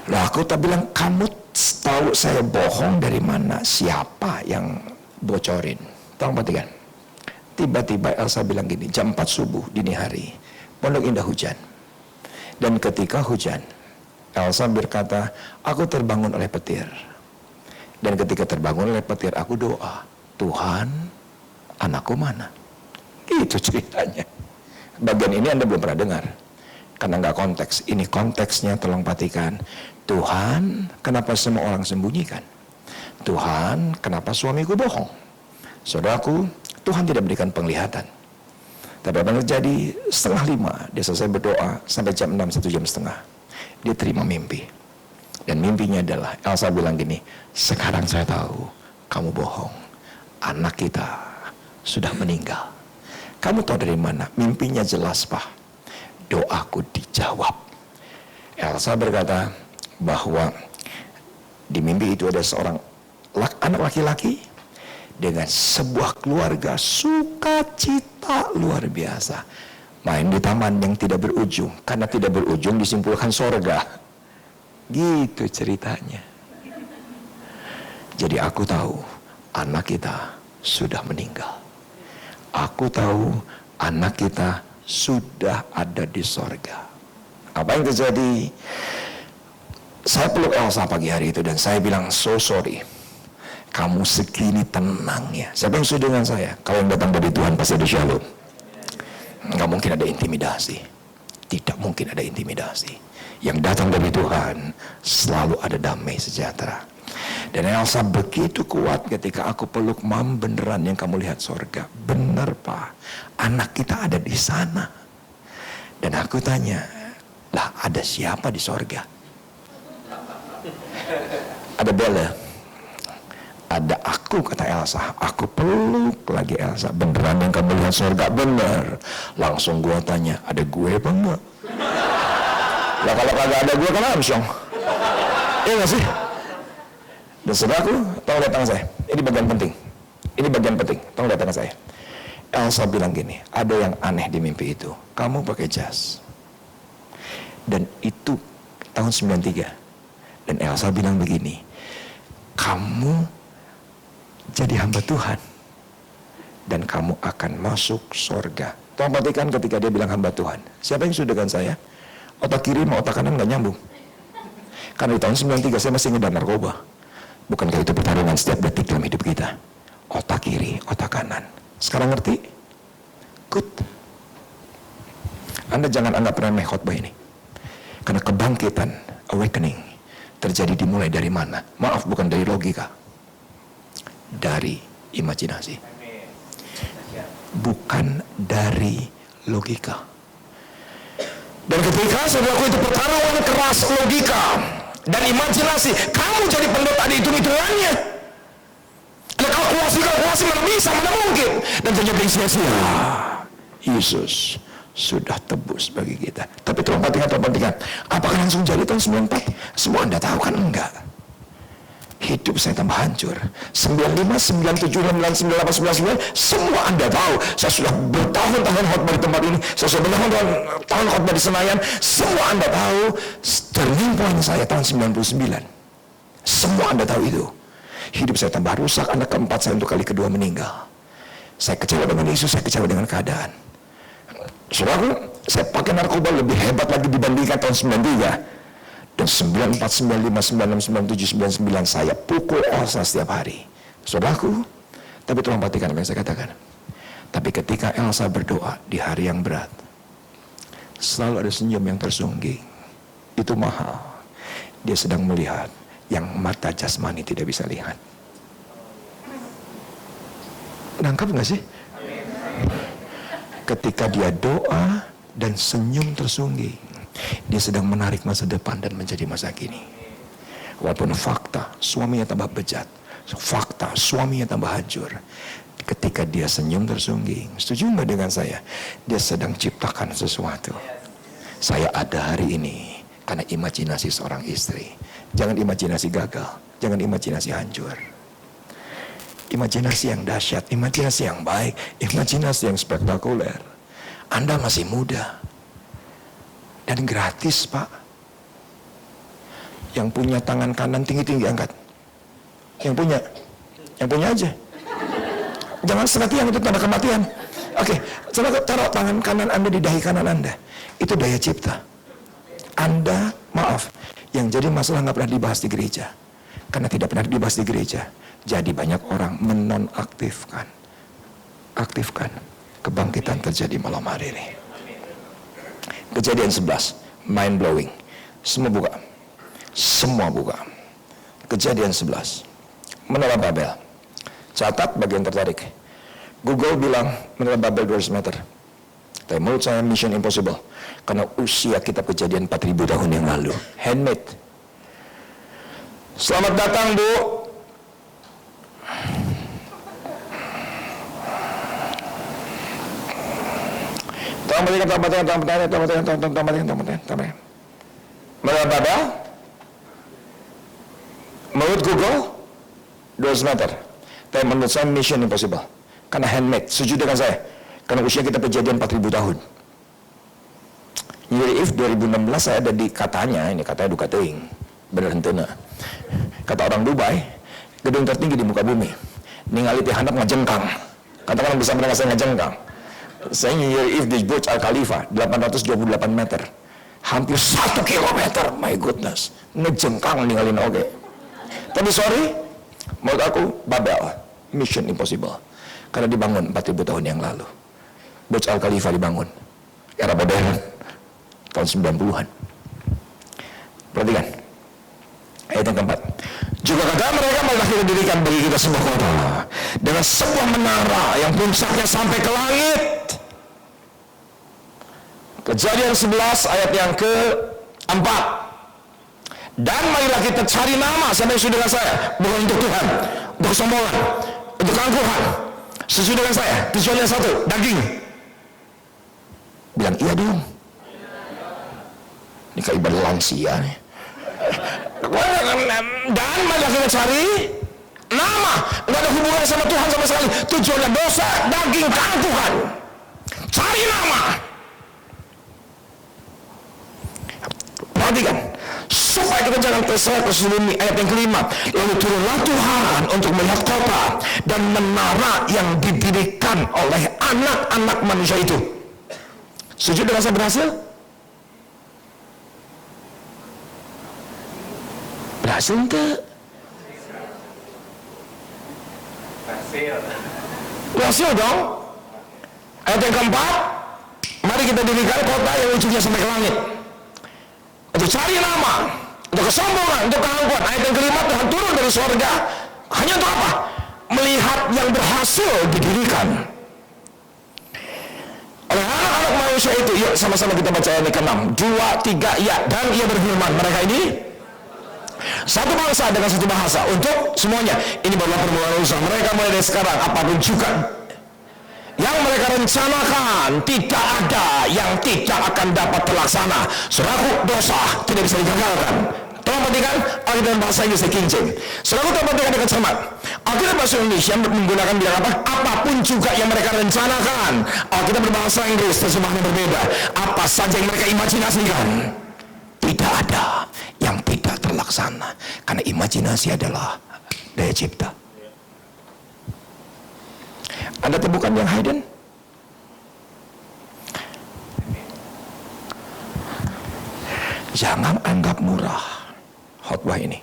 Lah aku tak bilang, kamu tahu saya bohong dari mana? Siapa yang bocorin? Tolong perhatikan. Tiba-tiba Elsa bilang gini, jam 4 subuh dini hari, Pondok Indah hujan. Dan ketika hujan, Elsa berkata, aku terbangun oleh petir. Dan ketika terbangun oleh petir, aku doa, Tuhan, anakku mana? Itu ceritanya. Bagian ini Anda belum pernah dengar, karena nggak konteks. Ini konteksnya, tolong perhatikan. Tuhan, kenapa semua orang sembunyikan? Tuhan, kenapa suamiku bohong? Saudaraku, Tuhan tidak berikan penglihatan. Tapi apa yang terjadi? 4:30 dia selesai berdoa, sampai jam 6, 1 jam setengah. Dia terima mimpi. Dan mimpinya adalah, Elsa bilang gini, sekarang saya tahu kamu bohong. Anak kita sudah meninggal. Kamu tahu dari mana? Mimpinya jelas, Pak. Doaku dijawab. Elsa berkata bahwa di mimpi itu ada seorang anak laki-laki dengan sebuah keluarga sukacita luar biasa. Main di taman yang tidak berujung. Karena tidak berujung disimpulkan sorga. Gitu ceritanya. Jadi aku tahu anak kita sudah meninggal. Aku tahu anak kita sudah ada di sorga. Apa yang terjadi? Saya peluk Elsa pagi hari itu dan saya bilang, so sorry. Kamu segini tenangnya. Siapa yang setuju dengan saya? Kalau yang datang dari Tuhan pasti ada shalom. Nggak mungkin ada intimidasi. Tidak mungkin ada intimidasi. Yang datang dari Tuhan selalu ada damai sejahtera. Dan Elsa begitu kuat ketika aku peluk, Mam, beneran yang kamu lihat sorga? Bener, Pak. Anak kita ada di sana. Dan aku tanya, lah ada siapa di sorga? Ada Bella. Ada aku, kata Elsa. Aku peluk lagi Elsa. Beneran yang kamu lihat sorga? Bener. Langsung gua tanya, ada gue apa enggak? Lah kalau kagak ada gue kan Armstrong. Iya gak sih? Dan saudaraku, tolong datang saya. Ini bagian penting. Ini bagian penting. Tolong datang saya. Elsa bilang gini, ada yang aneh di mimpi itu. Kamu pakai jas. Dan itu tahun 93. Dan Elsa bilang begini, kamu jadi hamba Tuhan. Dan kamu akan masuk surga. Tolong perhatikan ketika dia bilang hamba Tuhan. Siapa yang sudah dengan saya? Otak kiri sama otak kanan gak nyambung. Karena di tahun 93 saya masih ngedar narkoba. Bukankah itu pertarungan setiap detik dalam hidup kita? Otak kiri, otak kanan. Sekarang ngerti? Good. Anda jangan anggap remeh khotbah ini. Karena kebangkitan, awakening, terjadi dimulai dari mana? Maaf, bukan dari logika. Dari imajinasi. Bukan dari logika. Dan ketika saudaraku itu pertarungan keras logika dan imajinasi, kamu jadi pendeta ada hitung-hitungannya. Ada kalkulasi mana bisa, mana mungkin. Dan ternyata sia-sia. Yesus sudah tebus bagi kita. Tapi tolong perhatikan. Apakah langsung jadi tahun 94? Semua Anda tahu kan? Enggak. Hidup saya tambah hancur. 95, 97, 99, 98, 99, semua Anda tahu. Saya sudah bertahun-tahun khotbah di tempat ini. Saya sudah bertahun-tahun khotbah di Senayan. Semua Anda tahu. Turning point saya tahun 99. Semua Anda tahu itu. Hidup saya tambah rusak. Anak keempat saya untuk kali kedua meninggal. Saya kecewa dengan Yesus, saya kecewa dengan keadaan. Saudaraku, saya pakai narkoba lebih hebat lagi dibandingkan tahun 93. Dan 94, 95, 96, 97, 99 saya pukul Elsa setiap hari. Saudaraku, tapi tolong perhatikan apa yang saya katakan. Tapi ketika Elsa berdoa di hari yang berat, selalu ada senyum yang tersungging. Itu mahal. Dia sedang melihat yang mata jasmani tidak bisa lihat. Nangkap gak sih? Ketika dia doa dan senyum tersungging, dia sedang menarik masa depan dan menjadi masa kini. Walaupun fakta suaminya tambah bejat, fakta suaminya tambah hancur, ketika dia senyum tersungging, setuju nggak dengan saya? Dia sedang ciptakan sesuatu. Saya ada hari ini karena imajinasi seorang istri. Jangan imajinasi gagal, jangan imajinasi hancur. Imajinasi yang dahsyat, imajinasi yang baik, imajinasi yang spektakuler. Anda masih muda. Dan gratis, Pak. Yang punya tangan kanan tinggi-tinggi angkat. Yang punya aja. Jangan setengah tiang, itu tanda kematian. Oke, coba taruh tangan kanan Anda di dahi kanan Anda. Itu daya cipta. Anda, maaf, yang jadi masalah nggak pernah dibahas di gereja. Karena tidak pernah dibahas di gereja. Jadi banyak orang menonaktifkan. Aktifkan. Kebangkitan terjadi malam hari ini. Kejadian 11, mind blowing. Semua buka. Semua buka. Kejadian 11. Menara Babel. Catat bagian tertarik. Google bilang menara Babel 200 meter. Tapi menurut saya mission impossible. Karena usia kitab Kejadian 4.000 tahun yang lalu. Handmade. Selamat datang, Bu. Tolong. Menara Babel. Menurut Google 200 meter. Tapi menurut saya mission impossible. Karena handmade. Setuju dengan saya. Karena usia kita Kejadian 4.000 tahun. Year if 2016 saya ada di katanya, ini katanya duka teing. Bener hentena. Kata orang Dubai, gedung tertinggi di muka bumi. Ningali ti handap ngajengkang. Katakan bisa mendengar saya ngajengkang. Saya year if di Burj Al Khalifa 828 meter. Hampir 1 kilometer. My goodness. Ngejengkang ningalin oke. Tapi sorry, menurut aku Babel mission impossible. Karena dibangun 4.000 tahun yang lalu. Burj Al Khalifa dibangun era modern tahun 90-an. Perhatikan ayat yang keempat. Juga kata mereka malah kita dirikan bagi kita sebuah kota dengan sebuah menara yang puncaknya sampai ke langit. Kejadian 11 ayat yang ke-4. Dan marilah kita cari nama. Sampai sesuai dengan saya. Bukan untuk Tuhan, untuk kesombongan, untuk keangkuhan. Sesuai dengan saya. Tujuannya satu, daging. Bilang iya dong. Ini kayak ibadah lansia nih. Dan marilah kita cari nama. Nggak ada hubungan sama Tuhan sama sekali. Tujuannya dosa, daging, keangkuhan. Cari nama. Perhatikan, supaya kita jangan terseret ke bumi. Ayat yang kelima, lalu turunlah Tuhan untuk melihat kota dan menara yang didirikan oleh anak-anak manusia itu. Setuju dengan saya berhasil? Berhasil enggak? Berhasil dong. Ayat yang keempat, mari kita dirikan kota yang ujungnya sampai ke langit. Untuk cari nama, untuk kesombongan, untuk keangkuhan. Ayat yang kelima, Tuhan turun dari surga hanya untuk apa? Melihat yang berhasil didirikan oleh anak-anak manusia itu. Yuk sama-sama kita baca ayat ke-6. 2, 3, ya. Dan ia berfirman, mereka ini satu bangsa dengan satu bahasa untuk semuanya. Ini barulah permulaan usaha mereka mulai dari sekarang. Apapun juga yang mereka rencanakan, tidak ada yang tidak akan dapat terlaksana. Saudaraku, dosa tidak bisa digagalkan. Tolong perhatikan Alkitab bahasa Inggris King James. Saudaraku, tolong perhatikan dengan cermat. Alkitab bahasa Indonesia menggunakan bilang apa? Apapun juga yang mereka rencanakan. Alkitab berbahasa Inggris terjemahan berbeda. Apa saja yang mereka imajinasikan, tidak ada yang tidak terlaksana. Karena imajinasi adalah daya cipta. Anda temukan yang hidden? Jangan anggap murah khotbah ini.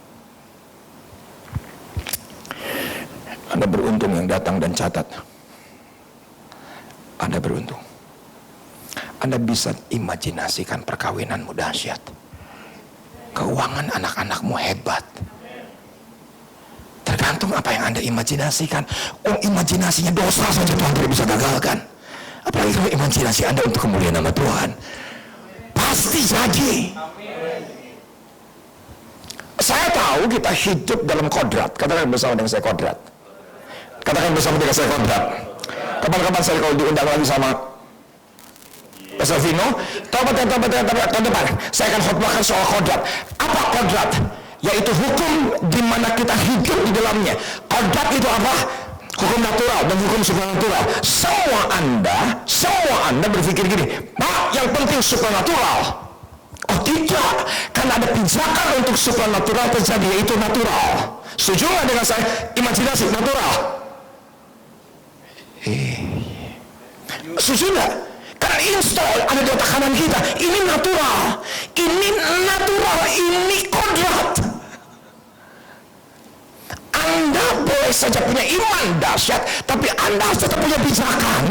Anda beruntung yang datang dan catat. Anda beruntung. Anda bisa imajinasikan perkawinanmu dahsyat. Keuangan anak-anakmu hebat. Tergantung apa yang Anda imajinasikan. Oh, imajinasinya dosa saja Tuhan tidak bisa gagalkan. Apalagi kalau imajinasi Anda untuk kemuliaan nama Tuhan. Pasti jadi. Saya tahu kita hidup dalam kodrat. Katakan bersama dengan saya kodrat. Katakan bersama dengan saya kodrat. Kapan-kapan saya kalau diundang lagi sama Pastor Vino, tahun depan saya akan khotbahkan soal kodrat. Apa kodrat? Yaitu hukum di mana kita hidup di dalamnya. Kodrat itu apa? hukum natural dan hukum supranatural. Semua Anda berpikir gini, Pak, yang penting supranatural. Oh tidak, karena ada pijakan untuk supranatural terjadi, yaitu natural. Setuju nggak dengan saya? Imajinasi natural. Setuju nggak? Karena install ada di otak kanan kita. Ini natural, ini kodrat. Anda boleh saja punya iman dahsyat, tapi Anda harus tetap punya pijakan.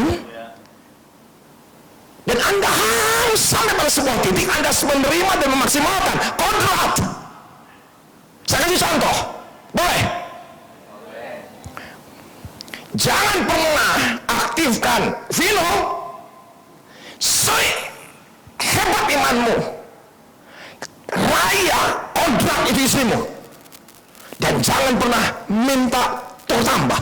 Dan Anda harus sampai pada sebuah titik Anda harus menerima dan memaksimalkan kodrat. Saya kasih contoh, boleh? Jangan pernah aktifkan Vino sehebat imanmu, raya kodrat itu istrimu, dan jangan pernah minta tertambah,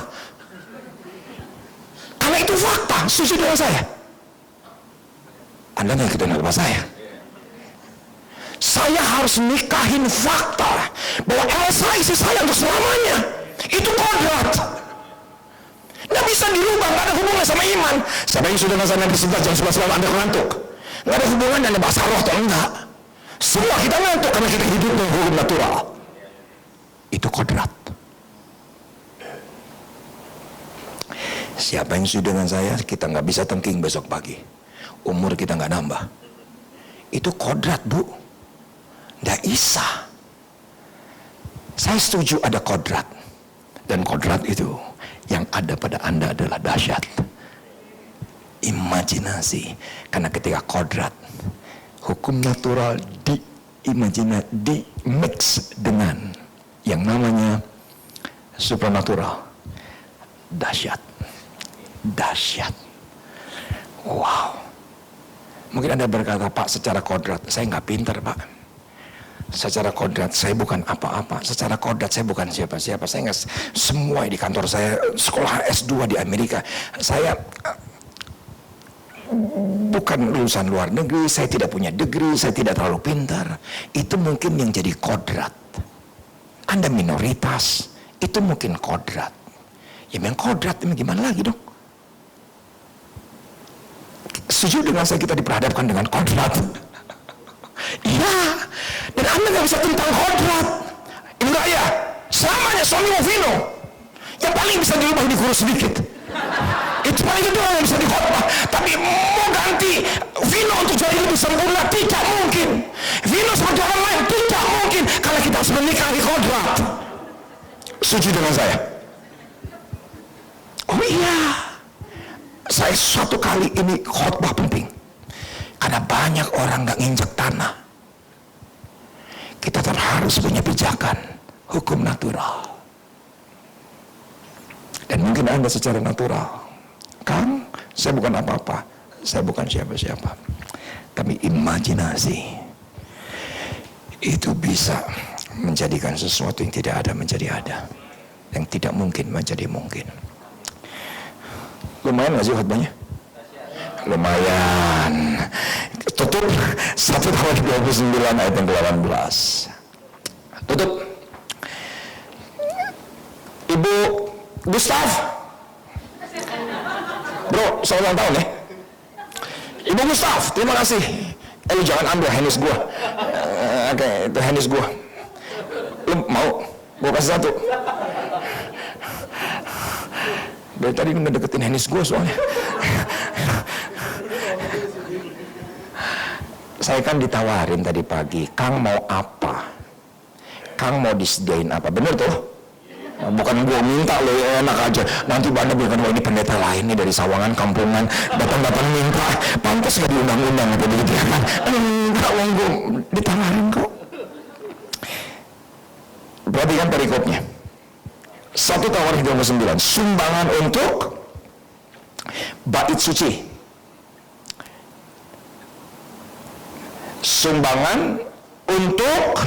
karena itu fakta. Setuju dengan saya? Anda nggak ikutin apa saya harus nikahin fakta bahwa Elsa istri saya untuk selamanya. Itu kodrat, nggak bisa dirubah, nggak ada hubungan sama iman. Siapa yang sudah ngasih Nabi sebelah jam 11 malam Anda ngantuk? Nggak ada hubungan dengan bahasa roh atau enggak. Semua kita ngantuk karena kita hidup dengan hukum natural. Itu kodrat. Siapa yang sudah dengan saya, kita nggak bisa tengking besok pagi, umur kita nggak nambah. Itu kodrat, Bu. Nggak bisa. Saya setuju ada kodrat, dan kodrat itu yang ada pada Anda adalah dahsyat. Imajinasi. Karena ketika kodrat, hukum natural di mix dengan yang namanya supranatural, dahsyat. Wow. Mungkin Anda berkata, Pak, secara kodrat saya nggak pintar, Pak. Secara kodrat saya bukan apa-apa. Secara kodrat saya bukan siapa-siapa. Saya nggak, semua di kantor saya sekolah S2 di Amerika. Saya bukan lulusan luar negeri. Saya tidak punya degree. Saya tidak terlalu pintar. Itu mungkin yang jadi kodrat. Anda minoritas, itu mungkin kodrat. Ya memang kodrat, gimana lagi dong? Setuju dengan saya, kita diperhadapkan dengan kodrat. Iya, dan Anda nggak bisa tentang kodrat. Ibu Raya, selamanya suami Vino, yang paling bisa dirubah dikurus sedikit. Itu paling kedua yang bisa dikhotbah. Tapi mau ganti Vino untuk jadi lebih sempurna, tidak mungkin. Vino seperti orang lain, tidak mungkin. Kalau kita harus menikahi kodrat. Setuju dengan saya? Oh iya, saya suatu kali ini khotbah penting. Karena banyak orang gak nginjak tanah. Kita harus punya pijakan hukum natural. Dan mungkin Anda secara natural, Kang, saya bukan apa-apa, saya bukan siapa-siapa. Tapi imajinasi itu bisa menjadikan sesuatu yang tidak ada menjadi ada, yang tidak mungkin menjadi mungkin. Lumayan gak sih khotbahnya? Lumayan. Tutup 1 Tawarikh 29 ayat yang ke-18. Tutup. Ibu Gustaf, bro, saya ulang tahun ya. Ibu Gustaf, terima kasih. Lu jangan ambil handis gua. Oke, itu handis gua. Lu mau gua kasih 1? Dari tadi ngedeketin handis gua soalnya. Saya kan ditawarin tadi pagi, Kang mau apa? Kang mau disediain apa? Bener tuh? Bukan gua minta lo, enak aja. Nanti Anda bilang, ini pendeta lain nih dari Sawangan, kampungan, datang-datang minta. Pantas gak diundang-undang apa begitu ya kan? Enggak, gua ditawarin kok. Perhatikan perikopnya. 1 Tawarikh 29, sumbangan untuk bait suci. Sumbangan untuk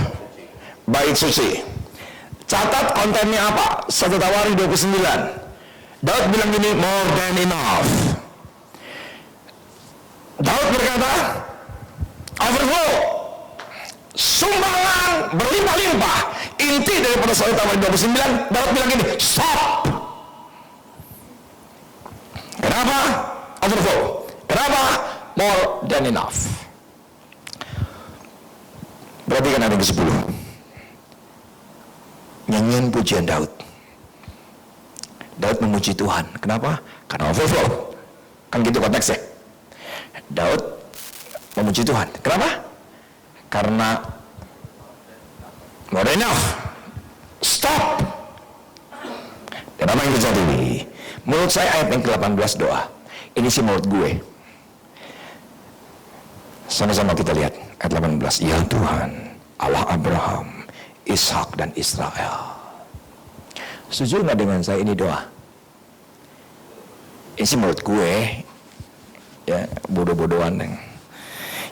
bait suci. Catat kontennya apa? 1 Tawarikh 29. Daud bilang gini, more than enough. Daud berkata, overflow. Sumbangan berlimpah-limpah. Inti daripada 1 Tawarikh 29, Daud bilang gini, stop. Kenapa? Overflow. Kenapa? More than enough. Perhatikan ayat ke-10. Nyanyian pujian Daud. Daud memuji Tuhan. Kenapa? Karena overflow. Kan gitu konteksnya. Daud memuji Tuhan. Kenapa? Karena more than enough. Stop. Dan apa yang terjadi? Menurut saya ayat yang ke-18 doa. Ini sih menurut gue. Sama-sama kita lihat ayat 18. Ya Tuhan, Allah Abraham, Ishak dan Israel. Setuju nggak dengan saya ini doa? Ini sih menurut gue, ya bodoh-bodohan.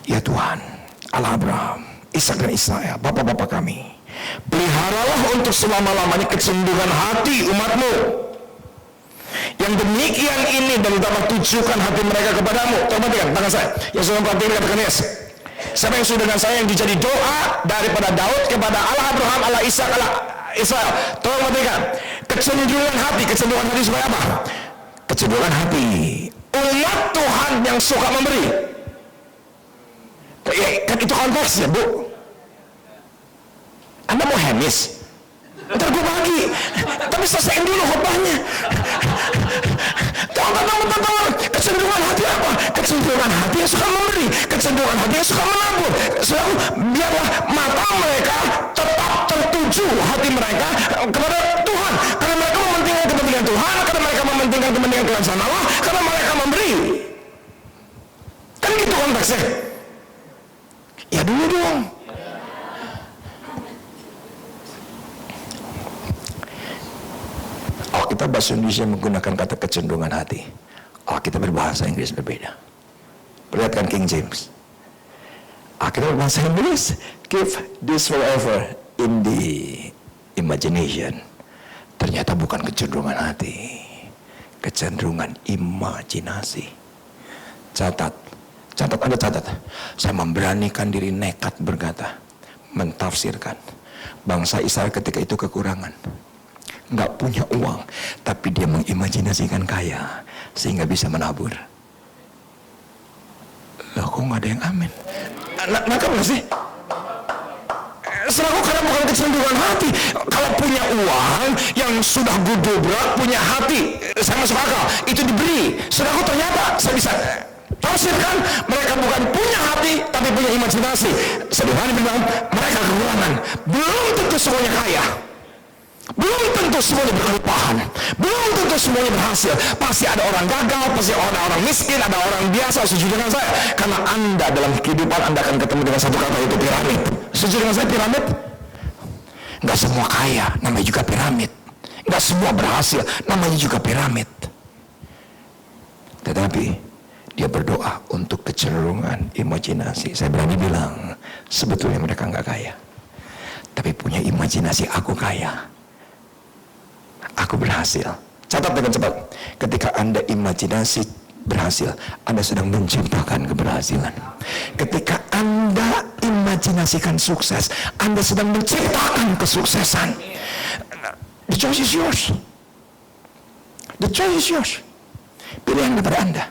Ya Tuhan, Allah Abraham, Ishak dan Israel, bapak-bapak kami, peliharalah untuk selama-lamanya kecenderungan hati umatmu, yang demikian ini dan dapat tujukan hati mereka kepadamu. Perhatikan tangan saya, yang sudah perhatikan katakan yes. Siapa yang sudah dengan saya yang dijadi doa daripada Daud kepada Allah Abraham, Allah Ishak, Allah Israel. Tolong perhatikan, kecenderungan hati supaya apa? Kecenderungan hati umat Tuhan yang suka memberi. Ya, kan itu konteksnya, Bu. Anda mau hemis? Ntar gue bagi, tapi selesaiin dulu khotbahnya. Tolong. Kecenderungan hati apa? Kecenderungan hati yang suka memberi, kecenderungan hati yang suka menabur. Selalu biarlah mata mereka tetap tertuju hati mereka kepada Tuhan, karena mereka mementingkan kepentingan Tuhan, karena mereka mementingkan kepentingan kerajaan Allah, karena mereka memberi. Kan gitu konteksnya. Ya dulu dong. Kita bahasa Indonesia menggunakan kata kecenderungan hati. Kita berbahasa Inggris berbeda. Perlihatkan King James. Kita berbahasa Inggris, keep this forever in the imagination. Ternyata bukan kecenderungan hati, kecenderungan imajinasi. Catat, Anda catat. Saya memberanikan diri nekat berkata, mentafsirkan bangsa Israel ketika itu kekurangan, nggak punya uang, tapi dia mengimajinasikan kaya sehingga bisa menabur. Lah kok nggak ada yang amin? Nangkap nggak sih? Selaku karena bukan kecenderungan hati. Kalau punya uang yang sudah gudobrak, punya hati, saya masuk akal, itu diberi. Selaku ternyata saya bisa tafsirkan mereka bukan punya hati, tapi punya imajinasi. Sederhana bilang mereka kekurangan. Belum tentu semuanya kaya. Belum tentu semuanya berkelimpahan, belum tentu semuanya berhasil. Pasti ada orang gagal, pasti ada orang miskin, ada orang biasa. Setuju dengan saya? Karena Anda dalam kehidupan Anda akan ketemu dengan satu kata, itu piramid. Setuju dengan saya piramid? Nggak semua kaya, namanya juga piramid. Nggak semua berhasil, namanya juga piramid. Tetapi dia berdoa untuk kecenderungan imajinasi. Saya berani bilang, sebetulnya mereka nggak kaya, tapi punya imajinasi aku kaya, aku berhasil. Catat dengan cepat. Ketika Anda imajinasi berhasil, Anda sedang menciptakan keberhasilan. Ketika Anda imajinasikan sukses, Anda sedang menciptakan kesuksesan. The choice is yours. The choice is yours. Pilihan daripada Anda.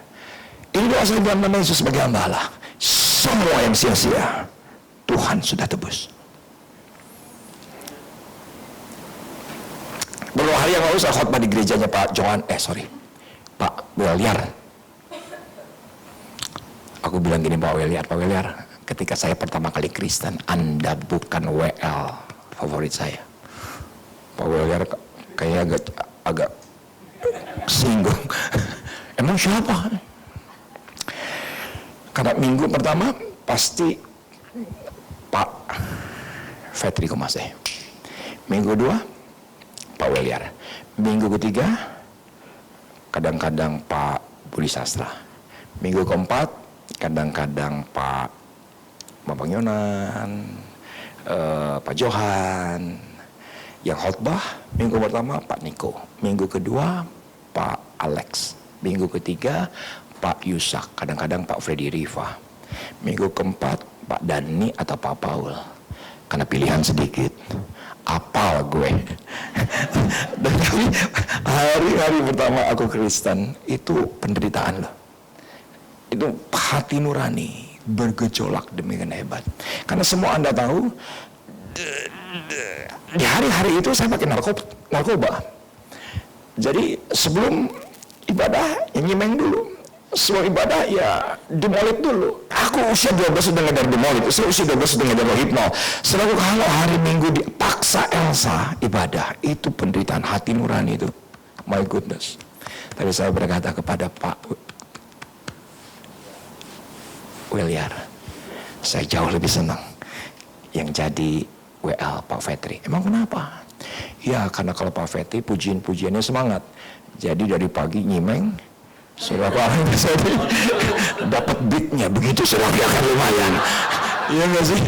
Ini doa saya dalam nama Yesus sebagai hamba Allah. Semua yang sia-sia, Tuhan sudah tebus. Beberapa hari yang lalu saya khotbah di gerejanya Pak Weliar. Aku bilang gini, Pak Weliar, ketika saya pertama kali Kristen, Anda bukan WL favorit saya. Pak Weliar kayaknya agak singgung. Emang siapa? Karena minggu pertama pasti Pak Fetri Komase. Minggu 2 Pak Weliar. Minggu ketiga kadang-kadang Pak Budi Sastra. Minggu keempat kadang-kadang Pak Bambang Yonan, Pak Johan. Yang khotbah minggu pertama Pak Niko, minggu kedua Pak Alex, minggu ketiga Pak Yusak, kadang-kadang Pak Freddy Riva, minggu keempat Pak Dani atau Pak Paul. Karena pilihan sedikit, apal gue. Tapi hari-hari pertama aku Kristen itu penderitaan loh. Itu hati nurani bergejolak demikian hebat. Karena semua Anda tahu, di hari-hari itu saya pakai narkoba. Jadi sebelum ibadah ya nyimeng dulu. Sebelum ibadah ya demolit dulu. Aku usia 12 sudah ngedar demolit. Saya usia 12 sudah ngedar hipno. Selalu kalau hari Minggu dipaksa Elsa ibadah, itu penderitaan hati nurani itu. My goodness. Tapi saya berkata kepada Pak Williar, saya jauh lebih senang yang jadi WL Pak Fetri. Emang kenapa? Ya karena kalau Pak Fetri pujian-pujiannya semangat. Jadi dari pagi nyimeng, sudah Pak Fetri dapat beatnya begitu sudah akan lumayan. Iya nggak sih?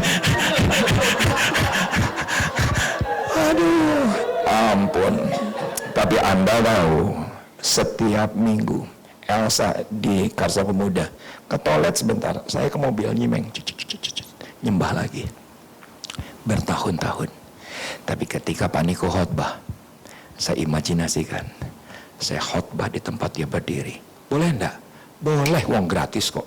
Aduh, ampun. Tapi Anda tahu, setiap minggu Elsa di Karsa Pemuda ke toilet sebentar, saya ke mobil nyimeng, nyembah lagi bertahun-tahun. Tapi ketika Pak Niko khotbah, saya imajinasikan saya khotbah di tempat dia berdiri. Boleh enggak? Boleh, uang gratis kok.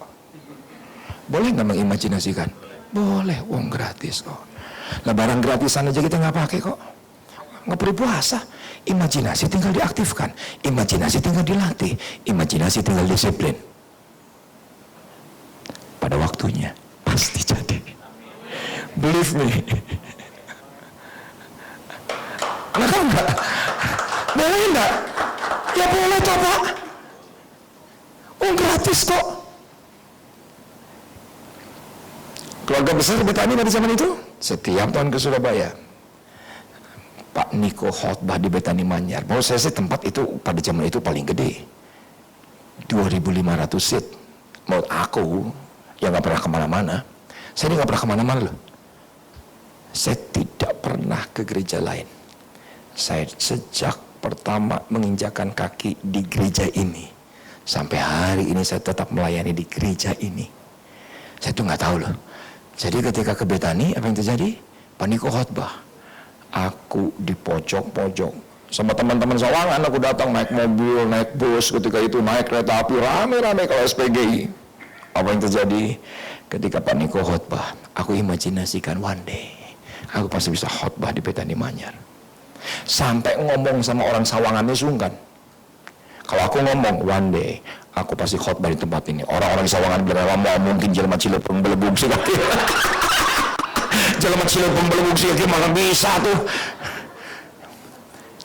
Boleh enggak mengimajinasikan? Boleh, uang gratis kok. Lah barang gratisan aja kita nggak pakai kok. Nggak perlu puasa. Imajinasi tinggal diaktifkan, imajinasi tinggal dilatih, imajinasi tinggal disiplin. Pada waktunya pasti jadi. Believe me. Kenapa enggak? Boleh enggak? Ya boleh toh Pak. Oh gratis kok. Keluarga besar Betani pada zaman itu setiap tahun ke Surabaya. Pak Niko khotbah di Betani Manyar. Menurut saya sih tempat itu pada zaman itu paling gede. 2.500 seat. Menurut aku yang nggak pernah kemana-mana. Saya ini nggak pernah kemana-mana loh. Saya tidak pernah ke gereja lain. Saya sejak pertama menginjakan kaki di gereja ini sampai hari ini saya tetap melayani di gereja ini. Saya tuh nggak tahu loh. Jadi ketika ke Betani apa yang terjadi? Pak Niko khotbah. Aku di pojok-pojok sama teman-teman Sawangan. Aku datang naik mobil, naik bus, ketika itu naik kereta api rame-rame kalau SPGI. Apa yang terjadi ketika Pak Niko khotbah? Aku imajinasikan one day aku pasti bisa khotbah di Betani Manyar. Sampai ngomong sama orang Sawangannya sungkan. Kalau aku ngomong one day aku pasti khotbah di tempat ini, orang-orang Sawangan bilang mau mungkin jelma Cilepeng belebung sih. Jelma Cilepeng belebung sih malah bisa tuh.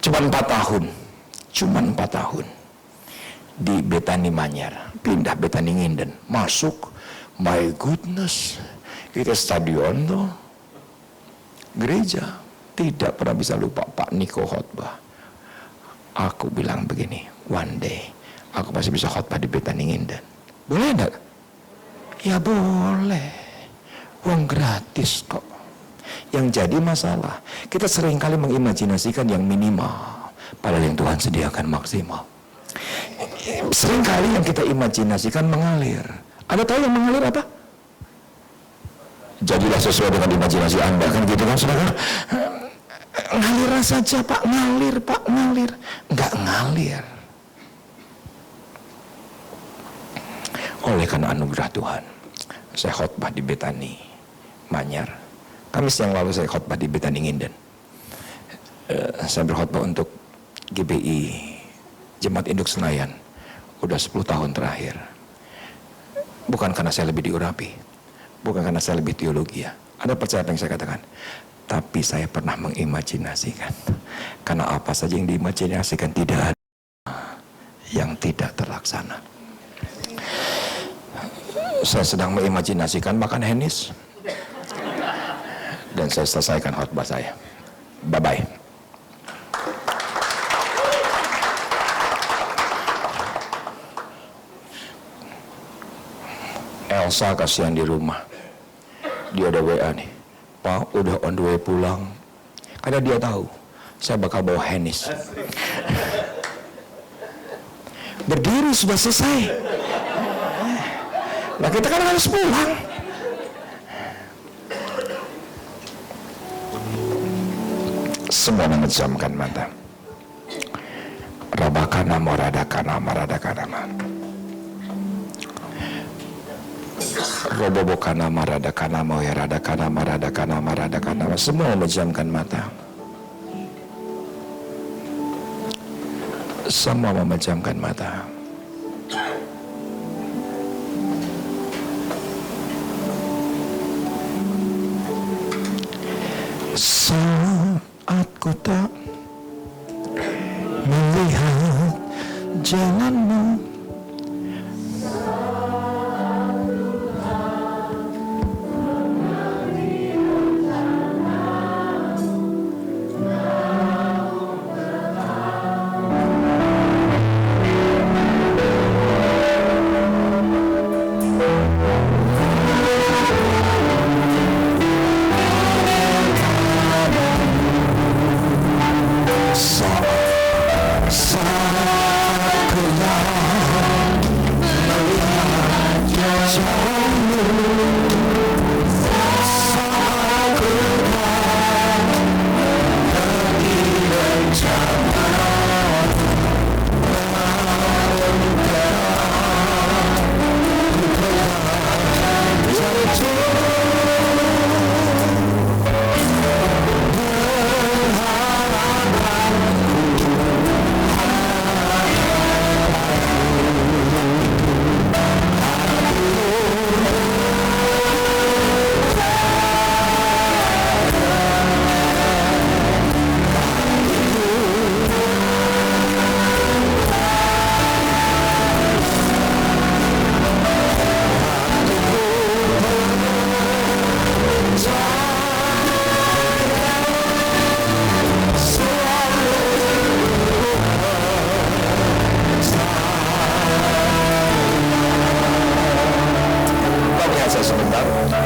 Cuman 4 tahun di Betani Manyar, pindah Betani Nginden, masuk, my goodness, kita stadion tuh, gereja. Tidak pernah bisa lupa Pak Niko khotbah. Aku bilang begini, one day aku pasti bisa khotbah di Betani Nginden. Boleh enggak? Ya boleh, uang gratis kok. Yang jadi masalah, kita seringkali mengimajinasikan yang minimal, padahal yang Tuhan sediakan maksimal. Seringkali yang kita imajinasikan mengalir. Anda tahu yang mengalir apa? Jadilah sesuai dengan imajinasi Anda, kan gitu kan saudara? Ngalir saja Pak, ngalir Pak, ngalir. Enggak ngalir. Oleh karena anugerah Tuhan, saya khotbah di Betani Manyar. Kamis yang lalu saya khotbah di Betani Nginden. Saya berkhotbah untuk GBI Jemaat Induk Senayan. Udah 10 tahun terakhir. Bukan karena saya lebih diurapi, bukan karena saya lebih teologi ya. Anda percaya apa yang saya katakan? Tapi saya pernah mengimajinasikan. Karena apa saja yang diimajinasikan tidak ada yang tidak terlaksana. Saya sedang mengimajinasikan makan Henis. Dan saya selesaikan khotbah saya. Bye-bye. Elsa kasihan di rumah. Dia ada WA nih. Pak udah on the way pulang. Karena dia tahu saya bakal bawa Henis. Berdiri sudah selesai. Nah kita kan harus pulang. Semua memejamkan mata. Rabakana moradakana maradakana. Robobokana maradakana moyaradakana maradakana maradakana. Semua memejamkan mata. Semua memejamkan mata. Saat ku tak melihat jalanmu,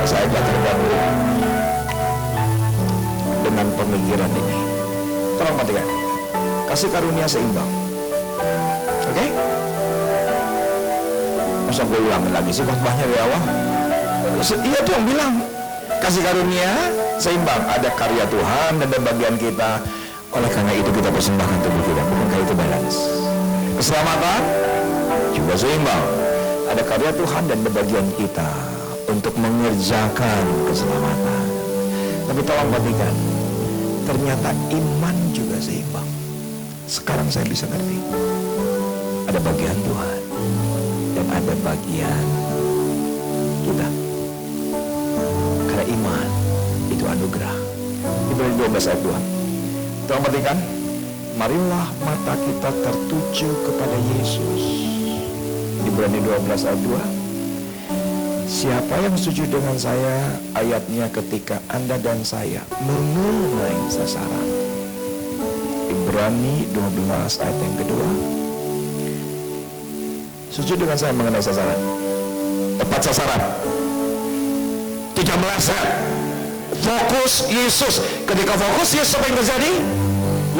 saya agak terganggu dengan pemikiran ini. Tolong perhatikan, kasih karunia seimbang. Oke? Masa gue ulangi lagi sih khotbahnya dari awal? Iya tuh yang bilang, kasih karunia seimbang. Ada karya Tuhan dan ada bagian kita. Oleh karena itu kita persembahkan tubuh kita. Bukankah itu balance? Keselamatan juga seimbang. Ada karya Tuhan dan bagian kita untuk mengerjakan keselamatan. Tapi tolong perhatikan, ternyata iman juga seimbang. Sekarang saya bisa ngerti, ada bagian Tuhan dan ada bagian kita. Karena iman itu anugerah. Ibrani 12 ayat 2. Tolong perhatikan, marilah mata kita tertuju kepada Yesus. Ibrani 12 ayat 2. Siapa yang setuju dengan saya, ayatnya, ketika Anda dan saya mengenai sasaran. Ibrani 12 ayat yang kedua. Setuju dengan saya mengenai sasaran? Tepat sasaran, tidak meleset. Fokus Yesus. Ketika fokus Yesus, apa yang terjadi?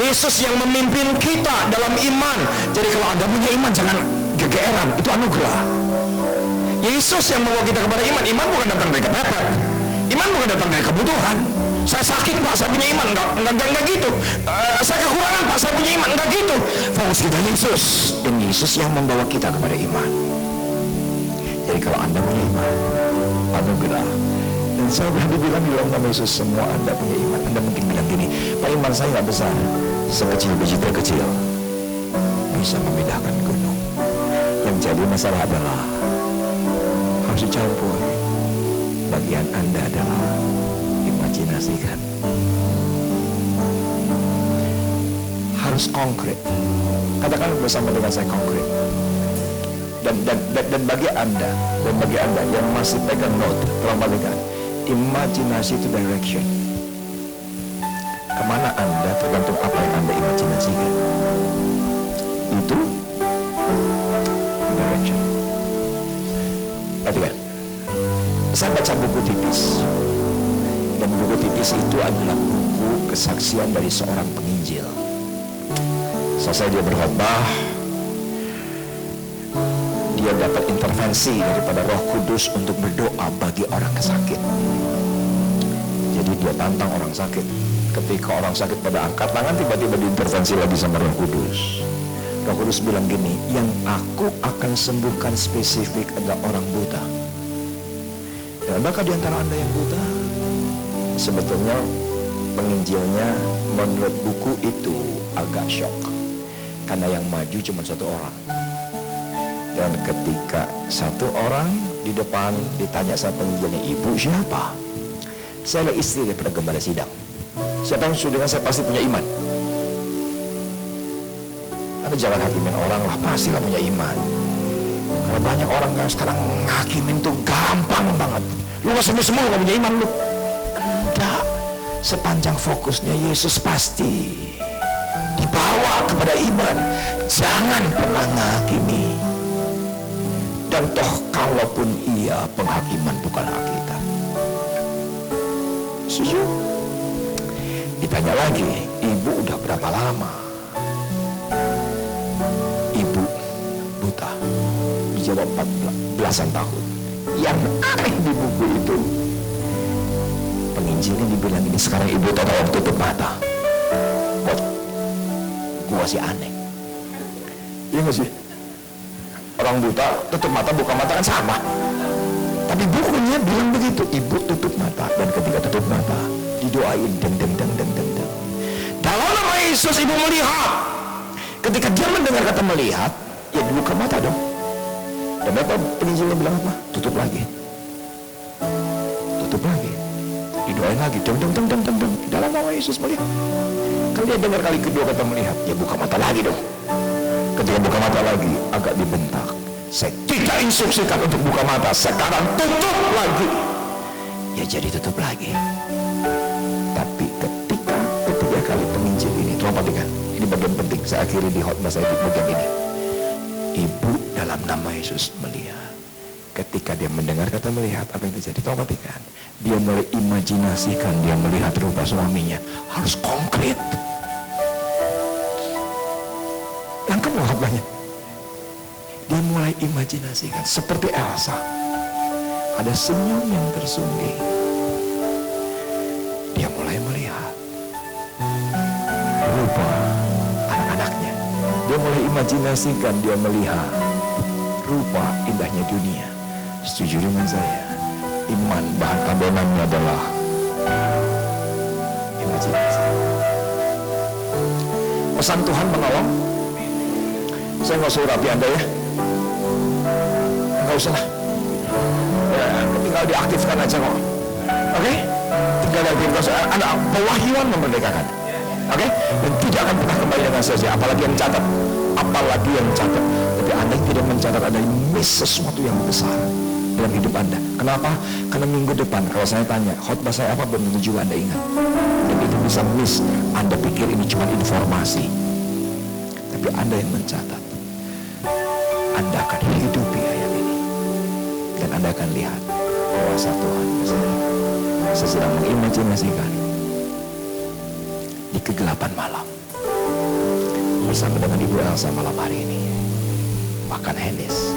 Yesus yang memimpin kita dalam iman. Jadi kalau Anda punya iman, jangan gegeran, itu anugerah. Yesus yang membawa kita kepada iman. Iman bukan datang dari kepepet, iman bukan datang dari kebutuhan. Saya sakit Pak, saya punya iman. Enggak gitu. Saya kekurangan Pak, saya punya iman. Enggak gitu. Fokus kita Yesus, dan Yesus yang membawa kita kepada iman. Jadi kalau Anda punya iman, anugerah. Dan saya berani bilang di dalam nama Yesus, semua Anda punya iman. Anda mungkin bilang gini, Pak, iman saya nggak besar, sekecil biji terkecil bisa memindahkan gunung. Yang jadi masalah adalah harus dicampur. Bagian Anda adalah imajinasikan. Harus konkret. Katakan bersama dengan saya, konkret. Dan bagi Anda yang masih pegang note, tolong balikan. Imajinasi itu direction. Kemana Anda tergantung apa yang Anda imajinasikan. Itu direction. Perhatikan, saya baca buku tipis, dan buku tipis itu adalah buku kesaksian dari seorang penginjil. Selesai dia berkhotbah, dia dapat intervensi daripada Roh Kudus untuk berdoa bagi orang sakit. Jadi dia tantang orang sakit. Ketika orang sakit pada angkat tangan, tiba-tiba diintervensi lagi sama Roh Kudus. Roh Kudus bilang gini, yang aku akan sembuhkan spesifik adalah orang buta. Dan maka di antara Anda yang buta, sebetulnya penginjilnya menurut buku itu agak shock, karena yang maju cuma satu orang. Dan ketika satu orang di depan ditanya sama penginjilnya, ibu siapa? Saya adalah istri daripada gembala sidang. Siapa yang sudah dengan saya pasti punya iman. Anda jangan hakimin orang lah, pastilah punya iman. Karena banyak orang yang sekarang hakimin tuh gampang banget. Lu gak sembuh-sembuh gak punya iman lu. Enggak. Sepanjang fokusnya Yesus pasti dibawa kepada iman. Jangan pernah menghakimi. Dan toh kalaupun iya, penghakiman bukan hak kita. Setuju? Ditanya lagi, ibu udah berapa lama? Ibu buta. Dijawab 14 tahun. Yang aneh di buku itu, penginjilnya dibilang ini, sekarang ibu tolong tutup mata. Kok gua sih aneh. Iya gak sih? Orang buta tutup mata, buka mata kan sama. Tapi bukunya bilang begitu, ibu tutup mata, dan ketika tutup mata didoain deng. Dalam nama Yesus ibu melihat. Ketika dia mendengar kata melihat, ya dibuka mata dong. Dan Bapak penginjilnya bilang apa? Tutup lagi. Didoain lagi deng. Dalam nama Yesus melihat. Kalau dia dengar kali kedua kata melihat, ya buka mata lagi dong. Ketika buka mata lagi, agak dibentak. Saya tidak instruksikan untuk buka mata, sekarang tutup lagi. Ya jadi tutup lagi. Tapi ketika ketiga kali penginjil ini, tolong perhatikan, ini bagian penting, saya akhiri di khotbah saya di bagian ini. Ibu dalam nama Yesus melihat. Ketika dia mendengar kata melihat, apa yang terjadi? Tolong perhatikan, dia mulai imajinasikan dia melihat rupa suaminya harus konkret. Lengkap loh khotbahnya. Dia mulai imajinasikan seperti Elsa, ada senyum yang tersungging. Dia mulai melihat rupa anak-anaknya. Dia mulai imajinasikan dia melihat rupa indahnya dunia. Setuju dengan saya? Iman bahan tabungannya adalah imajinasi. Pesan Tuhan menolong. Saya nggak usah rapi Anda ya. Nggak usah lah. Ya, tinggal diaktifkan aja kok. Oke? Tinggal diaktifkan. Anak pewahyuan memerdekakan. Oke? Dan tidak akan pernah kembali dengan sia-sia. Apalagi yang catat. Tapi Anda tidak mencatat, Anda miss sesuatu yang besar dalam hidup Anda. Kenapa? Karena minggu depan kalau saya tanya khotbah saya apa, belum tentu juga Anda ingat. Dan itu bisa miss. Anda pikir ini cuma informasi, tapi Anda yang mencatat. Anda akan hidupi ayat ini, dan Anda akan lihat kuasa Tuhan besar. Saya sedang mengimajinasikan di kegelapan malam bersama dengan Ibu Elsa malam hari ini makan Hennis.